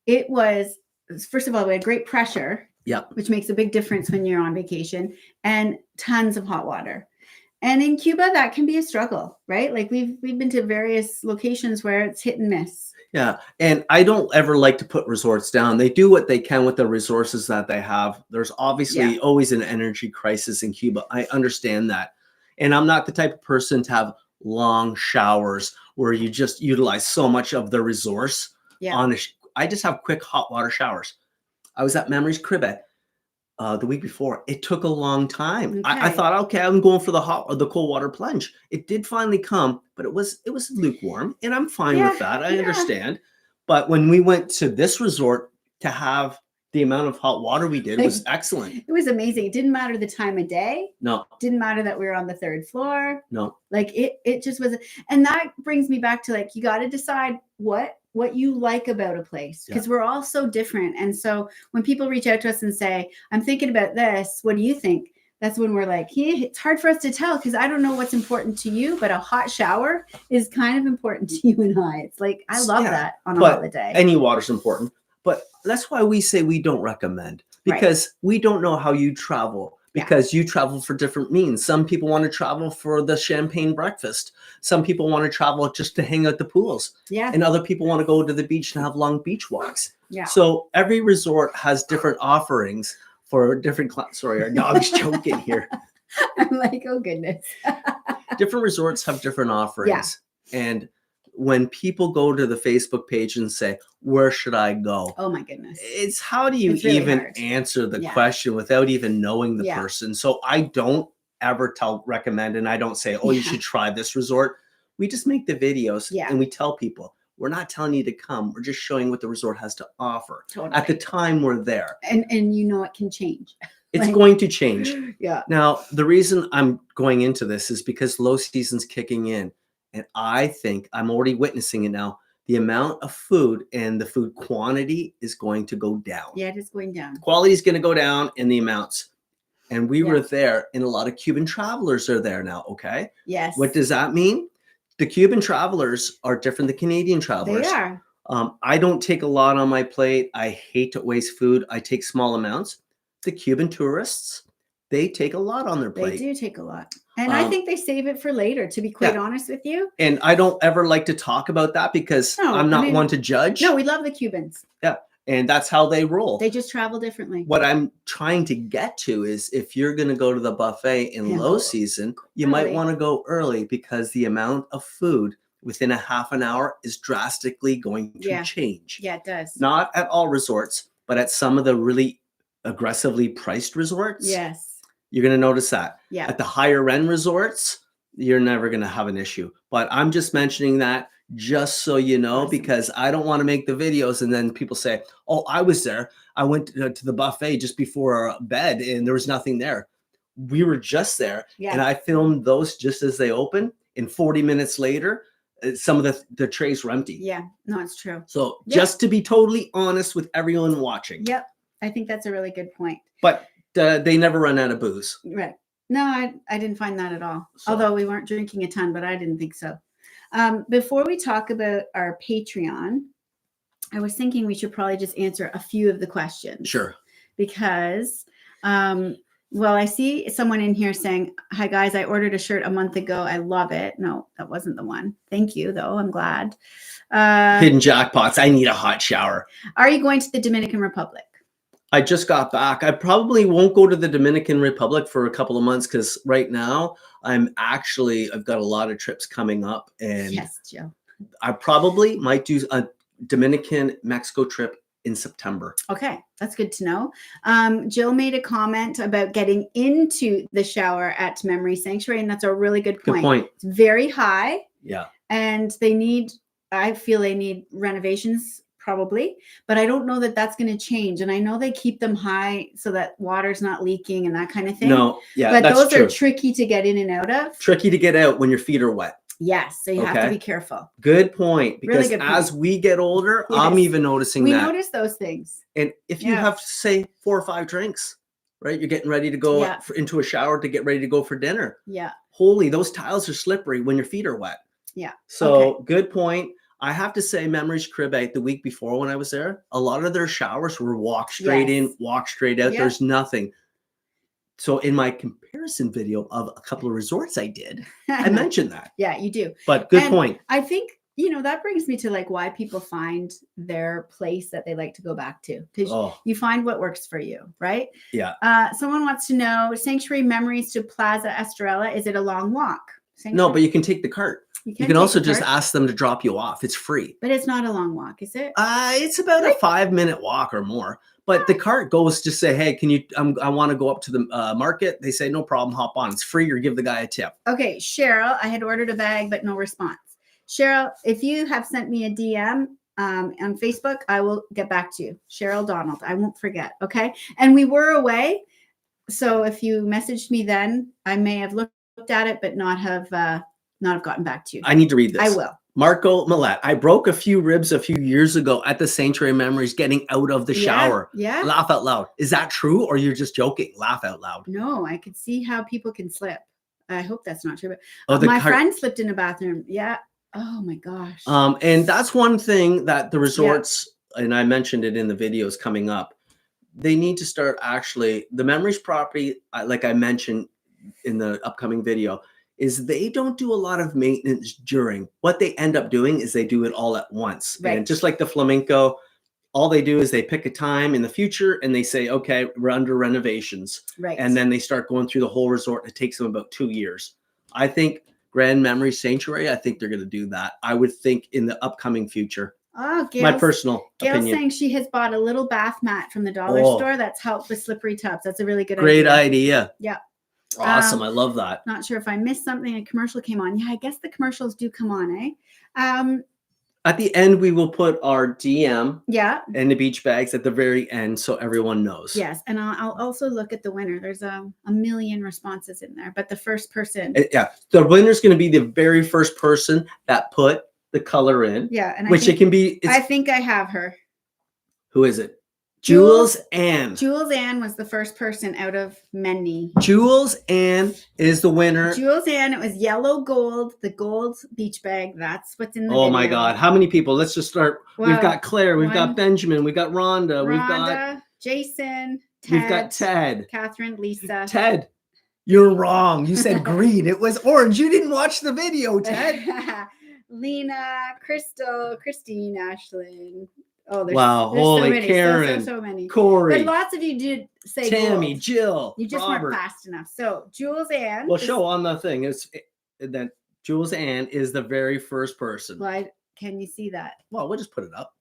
It was, first of all, we had great pressure, which makes a big difference when you're on vacation, and tons of hot water. And in Cuba, that can be a struggle, right? Like we've been to various locations where it's hit and miss. Yeah. And I don't ever like to put resorts down. They do what they can with the resources that they have. There's obviously always an energy crisis in Cuba. I understand that. And I'm not the type of person to have long showers where you just utilize so much of the resource. I just have quick hot water showers. I was at Memories Caribe the week before. It took a long time. I thought, okay, I'm going for the cold water plunge. It did finally come, but it was lukewarm, and I'm fine with that. I understand. But when we went to this resort, to have the amount of hot water we did was excellent. It was amazing. It didn't matter the time of day. No. Didn't matter that we were on the 3rd floor. No. Like it just was. And that brings me back to, like, you got to decide what you like about a place, because we're all so different. And so when people reach out to us and say, I'm thinking about this, what do you think? That's when we're like, it's hard for us to tell, because I don't know what's important to you, but a hot shower is kind of important to you and I. It's like, I love that on a holiday. Any water's important. But that's why we say we don't recommend, because we don't know how you travel, because you travel for different means. Some people want to travel for the champagne breakfast. Some people want to travel just to hang out at the pools. Yeah. And other people want to go to the beach and have long beach walks. Yeah. So every resort has different offerings for different Sorry, our dog's choking here. I'm like, oh goodness. Different resorts have different offerings. And when people go to the Facebook page and say, where should I go? Oh my goodness. It's how do you really even hard. answer the question without even knowing the person? So I don't ever recommend, and I don't say, oh, you should try this resort. We just make the videos and we tell people, we're not telling you to come. We're just showing what the resort has to offer. At the time we're there. And it can change. It's going to change. Yeah. Now, the reason I'm going into this is because low season's kicking in. And I think I'm already witnessing it now. The amount of food and the food quantity is going to go down. Yeah, it is going down. Quality is going to go down in the amounts. And we were there, and a lot of Cuban travelers are there now. Okay. Yes. What does that mean? The Cuban travelers are different than Canadian travelers. They are. I don't take a lot on my plate. I hate to waste food. I take small amounts. The Cuban tourists, they take a lot on their plate. They do take a lot. And I think they save it for later, to be quite honest with you. And I don't ever like to talk about that, because I'm not one to judge. No, we love the Cubans. Yeah. And that's how they roll. They just travel differently. What I'm trying to get to is, if you're going to go to the buffet in low season, you might want to go early, because the amount of food within a half an hour is drastically going to change. Yeah, it does. Not at all resorts, but at some of the really aggressively priced resorts. Yes. You're going to notice that. Yeah. At the higher end resorts, you're never going to have an issue. But I'm just mentioning that just so you know, because I don't want to make the videos and then people say, oh, I was there. I went to the buffet just before bed and there was nothing there. We were just there. Yeah. And I filmed those just as they opened. And 40 minutes later, some of the trays were empty. Yeah, no, it's true. So just to be totally honest with everyone watching. Yep. I think that's a really good point. But they never run out of booze. Right. No, I didn't find that at all. So. Although we weren't drinking a ton, but I didn't think so. Before we talk about our Patreon, I was thinking we should probably just answer a few of the questions. Sure. Because, well, I see someone in here saying, hi, guys, I ordered a shirt a month ago. I love it. No, that wasn't the one. Thank you, though. I'm glad. Hidden jackpots. I need a hot shower. Are you going to the Dominican Republic? I just got back. I probably won't go to the Dominican Republic for a couple of months because right now I've got a lot of trips coming up, and Yes, Joe. I probably might do a Dominican Mexico trip in September. Okay, that's good to know. Jill made a comment about getting into the shower at Memory Sanctuary, and that's a really good point. Good point. It's very high. Yeah. And I feel they need renovations probably, but I don't know that that's going to change. And I know they keep them high so that water's not leaking and that kind of thing. No, yeah, but that's those true. are tricky to get in and out of. Tricky to get out when your feet are wet. Yes, so you have to be careful. Good point. Because really good point. as we get older, Yes. I'm even noticing we that. We notice those things. And if you have, say, 4 or 5 drinks, right? You're getting ready to go into a shower to get ready to go for dinner. Yeah. Holy, those tiles are slippery when your feet are wet. Yeah. So good point. I have to say, Memories Crib the week before when I was there, a lot of their showers were walk straight in, walk straight out. There's nothing. So in my comparison video of a couple of resorts I did, I mentioned that. Yeah, you do. But good point. I think, that brings me to like why people find their place that they like to go back to. Because you find what works for you, right? Yeah. Someone wants to know, Sanctuary Memories to Plaza Estrella, is it a long walk? No, but you can take the cart. You can also just ask them to drop you off. It's free. But it's not a long walk, is it? It's about a 5-minute walk or more. But the cart goes, just say, hey, can you, I want to go up to the market. They say, no problem, hop on. It's free, or give the guy a tip. Okay, Cheryl, I had ordered a bag, but no response. Cheryl, if you have sent me a DM on Facebook, I will get back to you. Cheryl Donald, I won't forget, okay? And we were away, so if you messaged me then, I may have looked at it, but not have gotten back to you. I need to read this. I will. Marco Millette, I broke a few ribs a few years ago at the Sanctuary Memories getting out of the shower. Yeah. Laugh out loud. Is that true, or you're just joking? Laugh out loud. No, I could see how people can slip. I hope that's not true. But my friend slipped in a bathroom. Yeah. Oh my gosh. And that's one thing that the resorts, and I mentioned it in the videos coming up, they need to start the Memories property, like I mentioned in the upcoming video, is they don't do a lot of maintenance during. What they end up doing is they do it all at once. Right. And just like the Flamenco, all they do is they pick a time in the future and they say, okay, we're under renovations. Right. And then they start going through the whole resort. It takes them about 2 years. I think Grand Memories Sanctuary, I think they're going to do that. I would think in the upcoming future. Oh, my personal opinion. Gail's saying she has bought a little bath mat from the dollar store that's helped with slippery tubs. That's a really good idea. Great idea. Yeah. Awesome. I love that. Not sure if I missed something. A commercial came on. Yeah, I guess the commercials do come on, eh? At the end, we will put our DM and the beach bags at the very end so everyone knows. Yes. And I'll also look at the winner. There's a million responses in there, but the first person. The winner's going to be the very first person that put the color in. Yeah. And it can be. I think I have her. Who is it? Jules Ann. Jules Ann was the first person out of many. Jules Ann is the winner. Jules Ann, it was yellow gold, the gold beach bag. That's what's in the video. My God. How many people? Let's just start. Well, we've got Claire. We've got Benjamin. We've got Rhonda. We've got Jason. Ted. We've got Ted. Catherine. Lisa. Ted. You're wrong. You said green. It was orange. You didn't watch the video, Ted. Lena, Crystal, Christine, Ashlyn. Oh, there's holy so many. Karen, so many. Corey, but lots of you did say Tammy, gold. Jill, you just Robert. weren't fast enough. So Jules Ann. Well, show on the thing is that Jules Ann is the very first person. Can you see that? Well, we'll just put it up.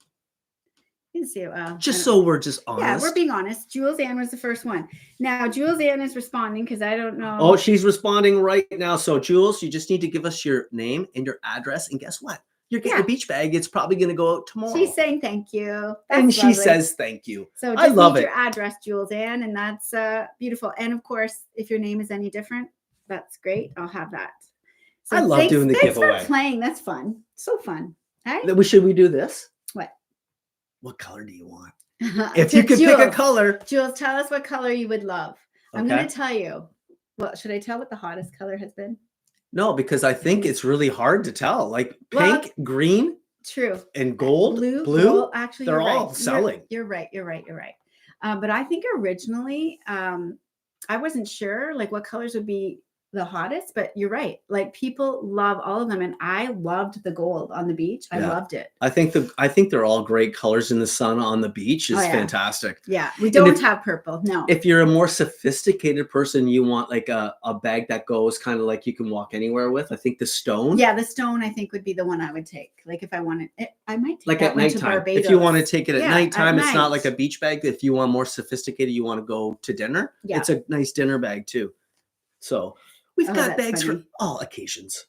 You can see it. Well, just so we're just honest. Yeah, we're being honest. Jules Ann was the first one. Now Jules Ann is responding because I don't know. Oh, she's responding right now. So Jules, you just need to give us your name and your address, and guess what? You're getting a beach bag. It's probably going to go out tomorrow. She's saying thank you. And she says thank you. So just I love your address, Jules Ann, and that's beautiful. And of course, if your name is any different, that's great. I'll have that. So I love doing the giveaway. Thanks for playing. That's fun. So fun. Hey? Should we do this? What color do you want? If you could pick a color. Jules, tell us what color you would love. Okay. I'm going to tell you. Well, should I tell what the hottest color has been? No, because I think it's really hard to tell. Like pink, green, true, and gold, blue. Well, actually, they're all selling. You're right. But I think originally, I wasn't sure like what colors would be the hottest, but you're right. Like people love all of them. And I loved the gold on the beach. I loved it. I think they're all great colors in the sun on the beach is fantastic. Yeah. We don't have purple. No. If you're a more sophisticated person, you want like a bag that goes kind of like you can walk anywhere with. I think the stone. Yeah, the stone I think would be the one I would take. Like if I wanted it, I might take like that at one to nighttime. Barbados. If you want to take it at nighttime, at it's not night. like a beach bag. If you want more sophisticated, you want to go to dinner. Yeah. It's a nice dinner bag too. So we've got bags funny. for all occasions.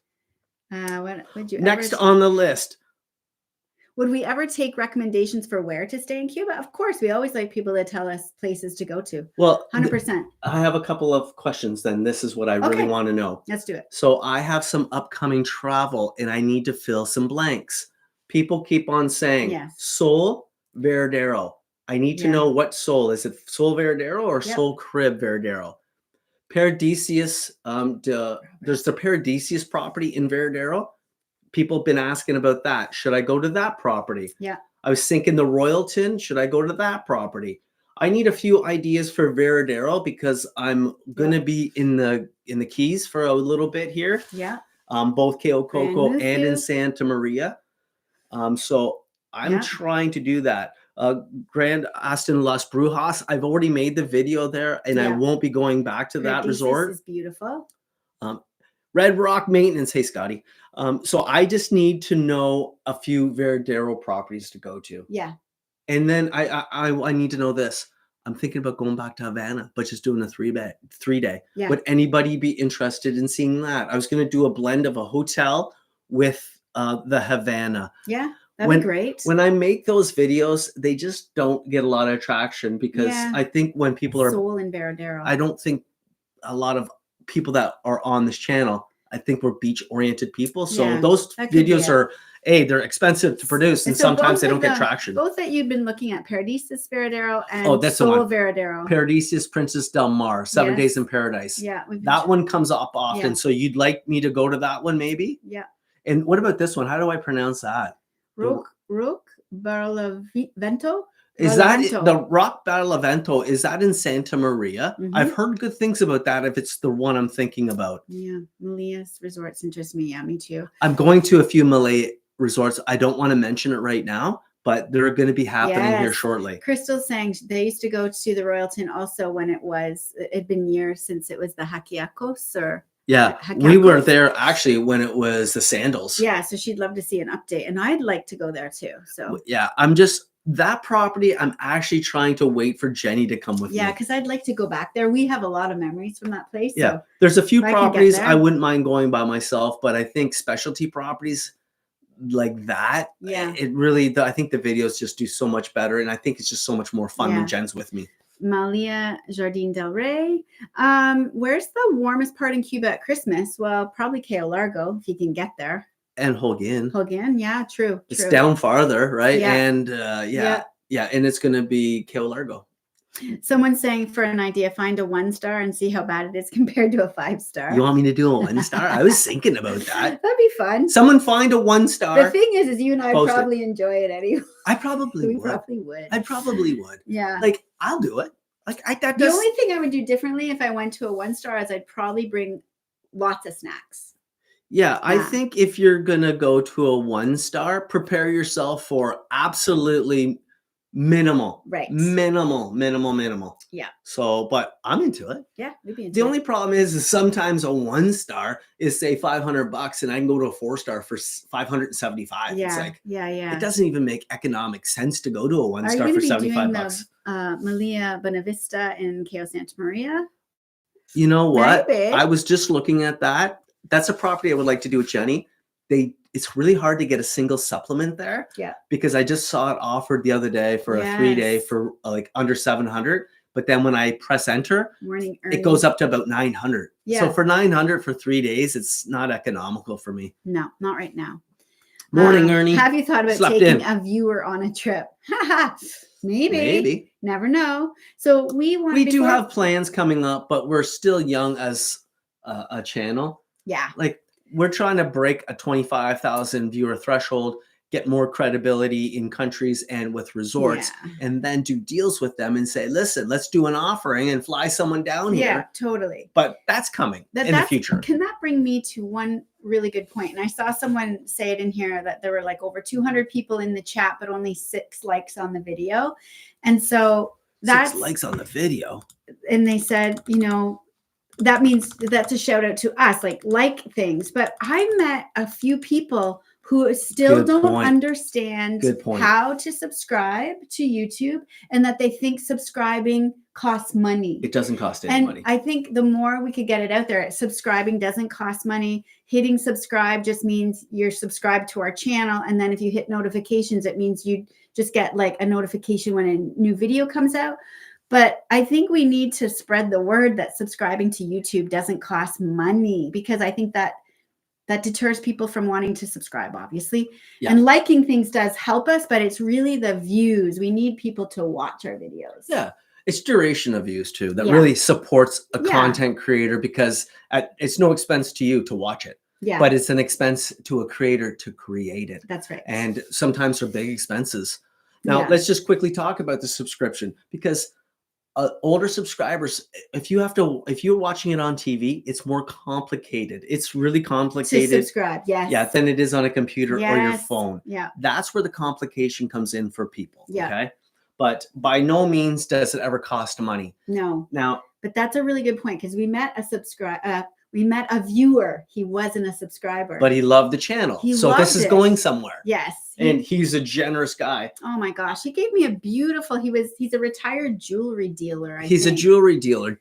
What would you next on the list? Would we ever take recommendations for where to stay in Cuba? Of course, we always like people to tell us places to go to. Well, 100%. I have a couple of questions then. This is what I really want to know. Let's do it. So I have some upcoming travel and I need to fill some blanks. People keep on saying Sol Veradero. I need to know what Sol. Is it Sol Veradero or Sol Crib Veradero? Paradisius, there's the Paradisius property in Veradero. People have been asking about that. Should I go to that property? Yeah. I was thinking the Royalton. Should I go to that property? I need a few ideas for Veradero because I'm gonna be in the Keys for a little bit here. Yeah. Both Cayo Coco and in Santa Maria. So I'm trying to do that. Grand Aston Las Brujas. I've already made the video there, and I won't be going back to that resort. This is beautiful. Red Rock Maintenance. Hey, Scotty. So I just need to know a few Veradero properties to go to. Yeah. And then I need to know this. I'm thinking about going back to Havana, but just doing a 3-day. Yeah. Would anybody be interested in seeing that? I was going to do a blend of a hotel with the Havana. Yeah. That'd be great. When I make those videos, they just don't get a lot of traction because I think when people are Sol and Veradero. I don't think a lot of people that are on this channel, I think we're beach oriented people. So those videos are they're expensive to produce and sometimes they don't get traction. Both that you've been looking at, Paradisius Veradero and Sol Veradero. Paradisius Princess Del Mar, 7 Days in Paradise. Yeah. That one comes up often. So you'd like me to go to that one maybe? Yeah. And what about this one? How do I pronounce that? Rook Barlavento? Is that the Rock Barlavento? Is that in Santa Maria? I've heard good things about that if it's the one I'm thinking about. Yeah. Malaya's resorts interest me. Yeah, me too. I'm going to a few Malay resorts. I don't want to mention it right now, but they're going to be happening here shortly. Crystal's saying they used to go to the Royalton also when it'd been years since it was the Hakiakos or we were there actually when it was the Sandals. Yeah, so she'd love to see an update, and I'd like to go there too. So that property. I'm actually trying to wait for Jenny to come with me. Yeah, because I'd like to go back there. We have a lot of memories from that place. Yeah, so there's a few properties I wouldn't mind going by myself, but I think specialty properties like that, it really. I think the videos just do so much better, and I think it's just so much more fun when Jen's with me. Malia Jardine del Rey. Where's the warmest part in Cuba at Christmas? Well, probably Cayo Largo, if you can get there. And Holguin. Holguin, yeah, true. It's down farther, right? Yeah. And and it's going to be Cayo Largo. Someone's saying for an idea, find a 1-star and see how bad it is compared to a 5-star. You want me to do a 1-star? I was thinking about that. That'd be fun. Someone find a 1-star. The thing is you and I probably enjoy it anyway. I probably would. Probably would. I probably would. Yeah. Like, I'll do it. Like, the only thing I would do differently if I went to a 1-star is I'd probably bring lots of snacks. Yeah, I think if you're going to go to a 1-star, prepare yourself for absolutely minimal. Right. Minimal. Yeah. So, but I'm into it. Yeah, we'd be into the only problem is sometimes a 1-star is say $500 and I can go to a 4-star for $575. Yeah. It's like, yeah. It doesn't even make economic sense to go to a 1-star for $75. Malia Bonavista in Cayo Santa Maria. You know what? Maybe. I was just looking at that. That's a property I would like to do with Jenny. It's really hard to get a single supplement there. Yeah. Because I just saw it offered the other day for a 3-day for like under 700. But then when I press enter, it goes up to about 900. Yeah. So for 900 for 3 days, it's not economical for me. No, not right now. Morning, Ernie. Have you thought about taking a viewer on a trip? Maybe. Never know. So we do have plans coming up, but we're still young as a channel. Yeah. Like we're trying to break a 25,000 viewer threshold. get more credibility in countries and with resorts, and then do deals with them and say, listen, let's do an offering and fly someone down here. Yeah, totally. But that's coming in the future. Can that bring me to one really good point? And I saw someone say it in here that there were like over 200 people in the chat, but only 6 likes on the video. And so that's 6 likes on the video. And they said, you know, that means that's a shout out to us, like things. But I met a few people who still don't understand how to subscribe to YouTube, and that they think subscribing costs money. It doesn't cost any money. I think the more we could get it out there, subscribing doesn't cost money. Hitting subscribe just means you're subscribed to our channel. And then if you hit notifications, it means you just get like a notification when a new video comes out. But I think we need to spread the word that subscribing to YouTube doesn't cost money, because I think that deters people from wanting to subscribe, obviously. Yeah. And liking things does help us, but it's really the views. We need people to watch our videos. Yeah. It's duration of views too that really supports a content creator, because it's no expense to you to watch it. Yeah. But it's an expense to a creator to create it. That's right. And sometimes they're big expenses. Now, let's just quickly talk about the subscription, because older subscribers, if you're watching it on TV, it's more complicated. It's really complicated to subscribe. Yes. Yeah, than it is on a computer or your phone. Yeah. That's where the complication comes in for people. Yeah. Okay. But by no means does it ever cost money. No. Now, but that's a really good point, because we met a viewer. He wasn't a subscriber, but he loved the channel. So this is going somewhere. Yes. And he's a generous guy. Oh my gosh. He gave me a beautiful, he's a retired jewelry dealer. He's a jewelry dealer.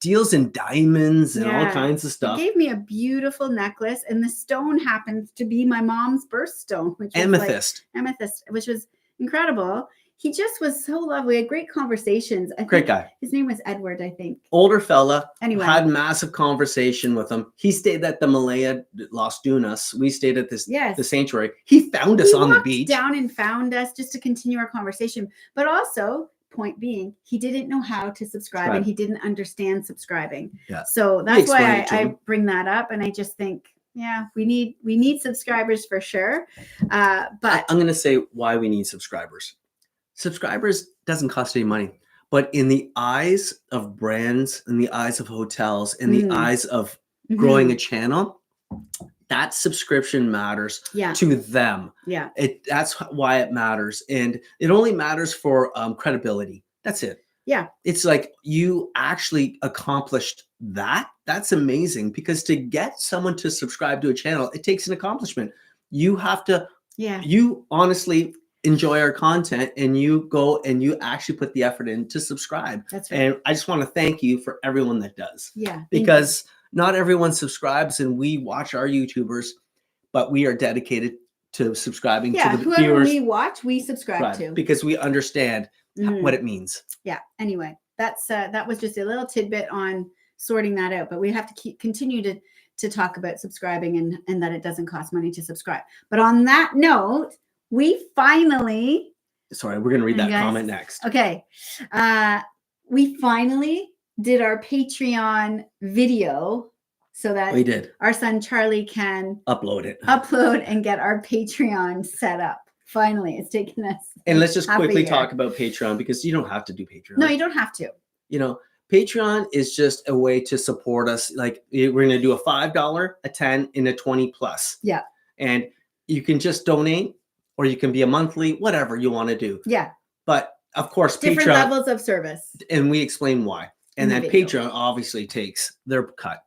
Deals in diamonds and all kinds of stuff. He gave me a beautiful necklace, and the stone happened to be my mom's birthstone, which was amethyst, which was incredible. He just was so lovely. We had great conversations. Great guy. His name was Edward, I think. Older fella. Anyway. Had massive conversation with him. He stayed at the Malaya Las Dunas. We stayed at the Sanctuary. He found us on the beach. Down and found us just to continue our conversation. But also, point being, he didn't know how to subscribe, and he didn't understand subscribing. Yeah. So that's why I bring that up. And I just think, we need subscribers for sure. But I'm going to say why we need subscribers. Subscribers doesn't cost any money, but in the eyes of brands, in the eyes of hotels, in the eyes of growing a channel, that subscription matters to them. Yeah. That's why it matters. And it only matters for credibility. That's it. Yeah. It's like you actually accomplished that. That's amazing, because to get someone to subscribe to a channel, it takes an accomplishment. You have to, you honestly enjoy our content, and you go and you actually put the effort in to subscribe. That's right. And I just want to thank you for everyone that does. Yeah. Because not everyone subscribes, and we watch our YouTubers, but we are dedicated to subscribing to the whoever viewers we watch, we subscribe to, because we understand what it means. Yeah. Anyway, that was just a little tidbit on sorting that out, but we have to continue to talk about subscribing and that it doesn't cost money to subscribe. But on that note, we finally... Sorry, we're going to read that comment next. Okay. We finally did our Patreon video so that we did. Our son Charlie can upload and get our Patreon set up. Finally, it's taken us. And let's just quickly talk about Patreon, because you don't have to do Patreon. No, you don't have to. You know, Patreon is just a way to support us. Like, we're going to do a $5, a 10, and a 20 plus. Yeah. And you can just donate, or you can be a monthly, whatever you want to do. Yeah. But of course, different Patreon, levels of service. And we explain why. And then Patreon obviously takes their cut.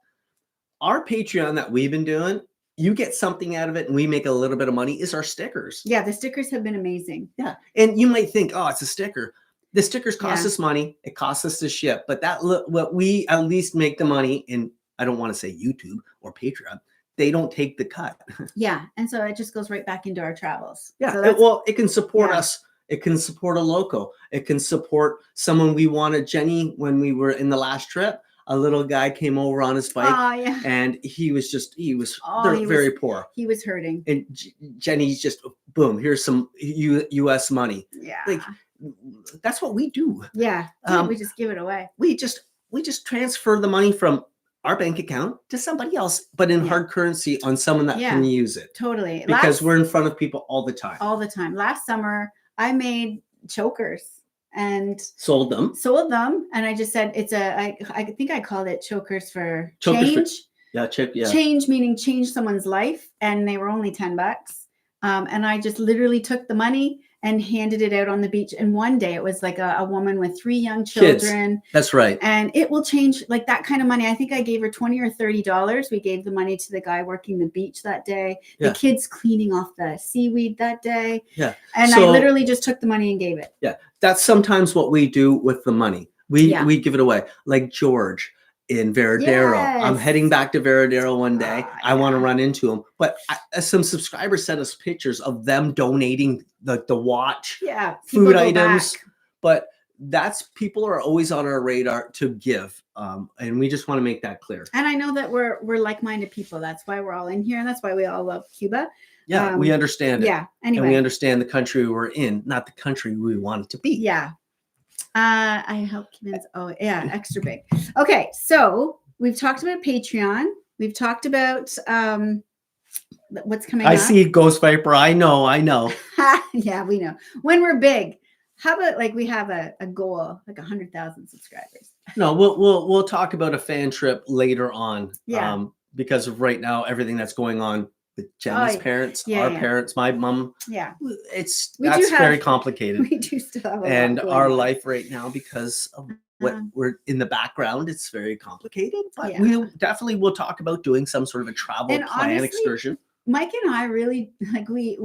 Our Patreon that we've been doing, you get something out of it and we make a little bit of money, is our stickers. Yeah, the stickers have been amazing. Yeah. And you might think, oh, it's a sticker. The stickers cost us money. It costs us to ship. But what we at least make the money in, I don't want to say YouTube or Patreon. They don't take the cut. Yeah. And so it just goes right back into our travels. Yeah. So it can support us. It can support a local. It can support someone we wanted. Jenny, when we were in the last trip, a little guy came over on his bike and he was very poor. He was hurting. And Jenny's just, boom, here's some US money. Yeah. Like, that's what we do. Yeah. We just give it away. We just transfer the money from our bank account to somebody else, but in hard currency on someone that can use it. Totally. Because we're in front of people all the time. All the time. Last summer, I made chokers and sold them. And I just said, I think I called it chokers for change. Change meaning change someone's life. And they were only $10. And I just literally took the money and handed it out on the beach. And one day it was like a woman with 3 young children. Kids. That's right. And it will change like that kind of money. I think I gave her $20 or $30. We gave the money to the guy working the beach that day. The kids cleaning off the seaweed that day. Yeah. And I literally just took the money and gave it. Yeah. That's sometimes what we do with the money. We give it away. Like George in Veradero. Yes. I'm heading back to Veradero one day. I want to run into him. But some subscribers sent us pictures of them donating the watch, food items. But that's people are always on our radar to give. And we just want to make that clear. And I know that we're like-minded people. That's why we're all in here. And that's why we all love Cuba. Yeah, we understand it. Yeah. Anyway. And we understand the country we're in, not the country we want it to be. Yeah. I help Cubans. Oh, yeah, extra big. Okay, so we've talked about Patreon. We've talked about what's coming up. I see Ghost Viper. I know. Yeah, we know. When we're big, how about like we have a goal, like 100,000 subscribers? No, we'll talk about a fan trip later on. Yeah. Because of right now, everything that's going on with Jenny's parents, our parents, my mom. Yeah. That's very complicated. We do still have our life right now, because of what we're in the background, it's very complicated. But we definitely will talk about doing some sort of a travel plan excursion. Mike and I really like we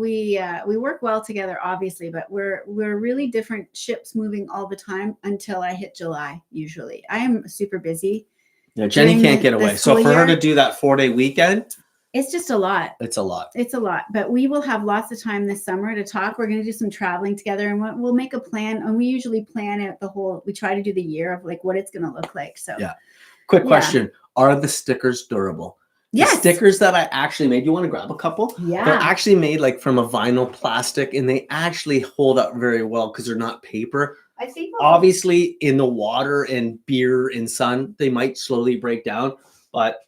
work well together, obviously, but we're really different ships moving all the time until I hit July. Usually, I am super busy. Yeah, Jenny can't get away. So for her to do that 4-day weekend, it's just a lot. It's a lot. But we will have lots of time this summer to talk. We're going to do some traveling together, and we'll make a plan. And we usually plan out we try to do the year of like what it's going to look like. So quick question: are the stickers durable? Yes. The stickers that I actually made. You want to grab a couple? Yeah. They're actually made like from a vinyl plastic, and they actually hold up very well because they're not paper. I think obviously in the water and beer and sun, they might slowly break down, but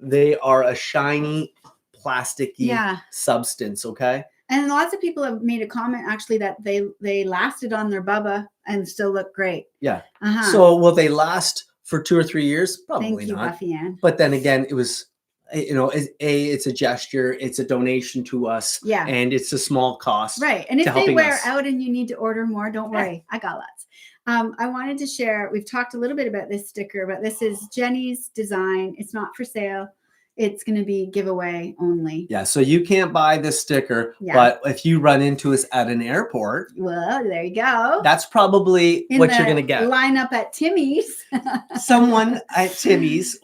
they are a shiny, plasticky substance. Okay. And lots of people have made a comment actually that they lasted on their Bubba and still look great. Yeah. So will they last for 2 or 3 years? Probably Thank you, not. Buffy Ann. But then again, it was, it's a gesture, it's a donation to us, and it's a small cost. Right. And if they wear out and you need to order more, don't worry. I got lots. I wanted to share, we've talked a little bit about this sticker, but this is Jenny's design. It's not for sale. It's going to be giveaway only. Yeah. So you can't buy this sticker, but if you run into us at an airport, well, there you go. That's probably what you're going to get. Line up at Timmy's. Someone at Timmy's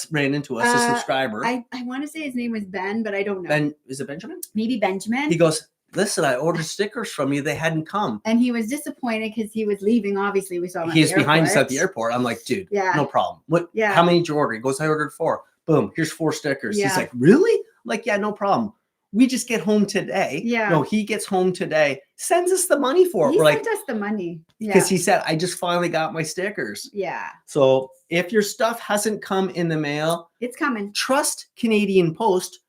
ran into us, a subscriber. I want to say his name was Ben, but I don't know. Is it Benjamin? Maybe Benjamin. He goes, listen, I ordered stickers from you. They hadn't come. And he was disappointed because he was leaving. Obviously, we saw him. He's behind us at the airport. I'm like, dude, no problem. What? Yeah. How many did you order? He goes, I ordered 4. Boom, here's 4 stickers. He's like, really? I'm like, yeah, no problem. We just get home today. Yeah. No, he gets home today, sends us the money for it. He We're sent us the money. Because he said, I just finally got my stickers. Yeah. So if your stuff hasn't come in the mail, it's coming. Trust Canadian Post.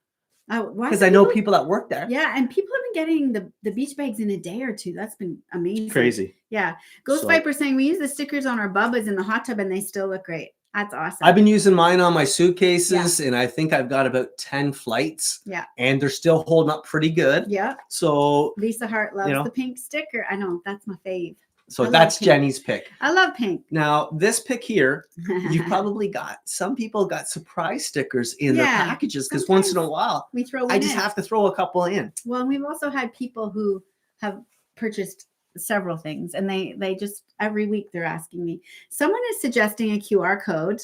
Because I know people that work there. Yeah, and people have been getting the beach bags in a day or 2. That's been amazing. Crazy. Yeah. Ghost Viper saying we use the stickers on our Bubbas in the hot tub and they still look great. That's awesome. I've been using mine on my suitcases, and I think I've got about 10 flights. Yeah. And they're still holding up pretty good. Yeah. So Lisa Hart loves the pink sticker. I know, that's my fave. So that's Jenny's pick. I love pink. Now, this pick here, you probably some people got surprise stickers in their packages because once in a while, we throw I just have to throw a couple in. Well, we've also had people who have purchased several things, and they just every week they're asking me. Someone is suggesting a QR code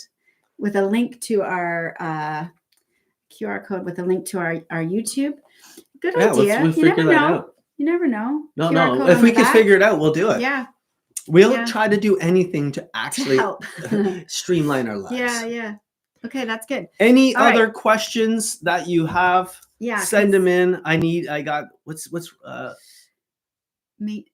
with a link to our YouTube. Good idea. We'll figure that out. You never know. No. If we can figure it out, we'll do it. Yeah. We'll try to do anything to actually help streamline our lives. Yeah. Okay, that's good. Any other questions that you have? Yeah. Send them in. I got what's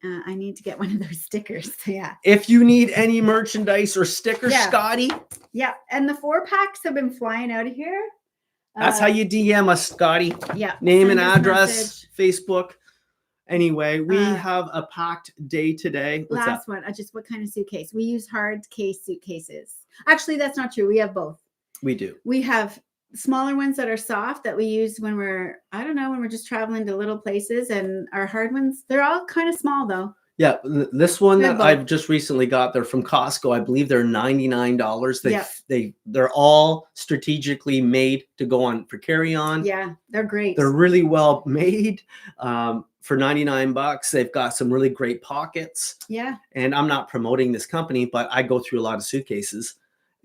I need to get one of those stickers. Yeah. If you need any merchandise or stickers, Scotty. Yeah. And the 4-packs have been flying out of here. That's how you DM us, Scotty. Yeah. Name and address, Facebook. Anyway, we have a packed day today. What's last one. Just what kind of suitcase? We use hard case suitcases. Actually, that's not true. We have both. We do. We have smaller ones that are soft that we use when we're just traveling to little places, and our hard ones, they're all kind of small though. Yeah, this one that I've just recently got, they're from Costco. I believe they're $99. They're all strategically made to go on for carry-on. Yeah, they're great. They're really well made. For $99, they've got some really great pockets. Yeah. And I'm not promoting this company, but I go through a lot of suitcases.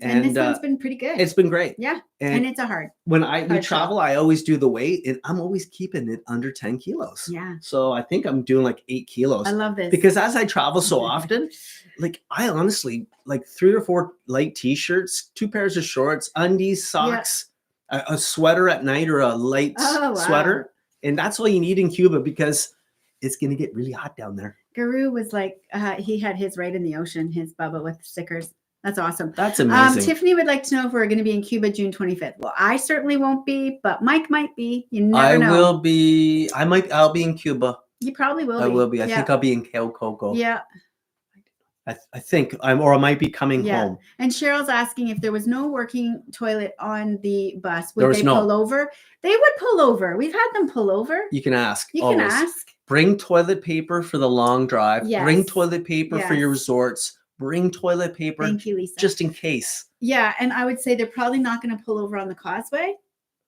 And this one's been pretty good. It's been great. Yeah. And it's a hard. When we travel, I always do the weight, and I'm always keeping it under 10 kilos. Yeah. So I think I'm doing like 8 kilos. I love this. Because as I travel so often, like I honestly like 3 or 4 light t-shirts, 2 pairs of shorts, undies, socks, a sweater at night, or a light sweater. And that's all you need in Cuba, because it's going to get really hot down there. Guru was like, he had his right in the ocean, his Bubba with stickers. That's awesome. That's amazing. Tiffany would like to know if we're going to be in Cuba June 25th. Well, I certainly won't be, but Mike might be. You never know. I will be. I'll be in Cuba. You probably will be. I will be. I think I'll be in Cayo. Yeah. I think I might be coming home. And Cheryl's asking if there was no working toilet on the bus, would they pull over? They would pull over. We've had them pull over. You can ask. You can ask. Bring toilet paper for the long drive. Yes. Bring toilet paper for your resorts. Bring toilet paper. Thank you, Lisa. Just in case. Yeah, and I would say they're probably not going to pull over on the causeway.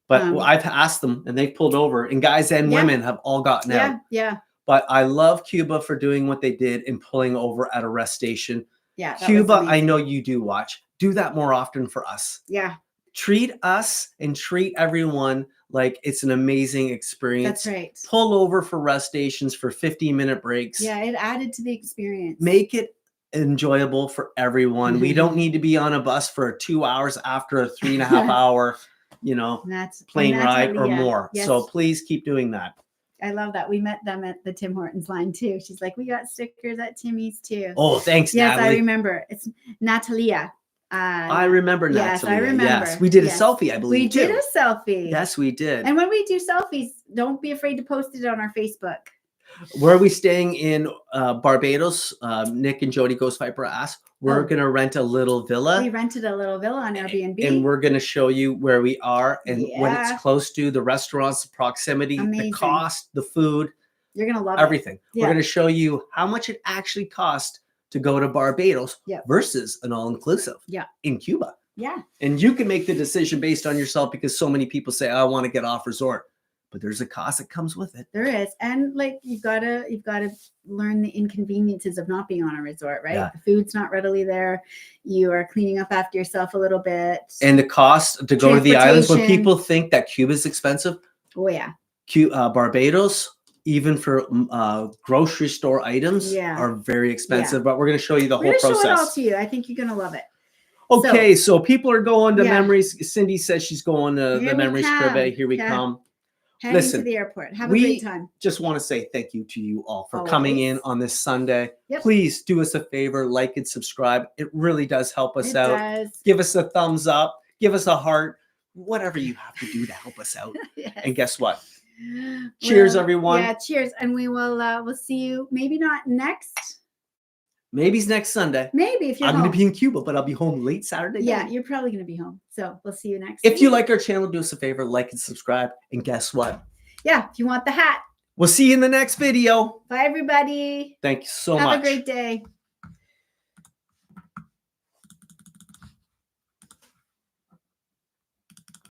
But I've asked them, and they've pulled over, and guys and women have all gotten out. Yeah. But I love Cuba for doing what they did and pulling over at a rest station. Yeah. Cuba, I know you do watch. Do that more often for us. Yeah. Treat us and treat everyone like it's an amazing experience. That's right. Pull over for rest stations for 15-minute breaks. Yeah, it added to the experience. Make it enjoyable for everyone. We don't need to be on a bus for 2 hours after a 3.5 hour, plane ride or more. Yes. So please keep doing that. I love that. We met them at the Tim Hortons line too. She's like, we got stickers at Timmy's too. Oh, thanks, Natalie. Yes, I remember. It's Natalia. I remember Natalia. Yes, I remember. Yes, we did a selfie, I believe. We did a selfie. Yes, we did. And when we do selfies, don't be afraid to post it on our Facebook. Where are we staying in Barbados? Nick and Jody Ghost Viper asked. We're going to rent a little villa. We rented a little villa on Airbnb. And we're going to show you where we are and when it's close to the restaurants, the proximity, the cost, the food. You're going to love everything. Yeah. We're going to show you how much it actually cost to go to Barbados versus an all-inclusive in Cuba. Yeah. And you can make the decision based on yourself, because so many people say, I want to get off resort. But there's a cost that comes with it. There is. And like you've got to learn the inconveniences of not being on a resort, right? Yeah. The food's not readily there. You are cleaning up after yourself a little bit. And the cost to go to the islands, when people think that Cuba's expensive. Oh yeah. Barbados, even for grocery store items, are very expensive. But we're going to show you the whole process. Show it all to you. I think you're going to love it. Okay, so people are going to Memories. Cindy says she's going to the Memories Privé. Here we come. Heading to the airport. Have a great time. Just want to say thank you to you all for coming in on this Sunday. Yep. Please do us a favor, like and subscribe. It really does help us out. Does. Give us a thumbs up. Give us a heart. Whatever you have to do to help us out. Yes. And guess what? Cheers, everyone. Yeah, cheers. And we will we'll see you maybe not next. Maybe it's next Sunday. Maybe if you're I'm going to be in Cuba, but I'll be home late Saturday. Yeah, you're probably going to be home. So we'll see you next week. If you like our channel, do us a favor, like and subscribe. And guess what? Yeah, if you want the hat. We'll see you in the next video. Bye, everybody. Thank you so much. Have a great day.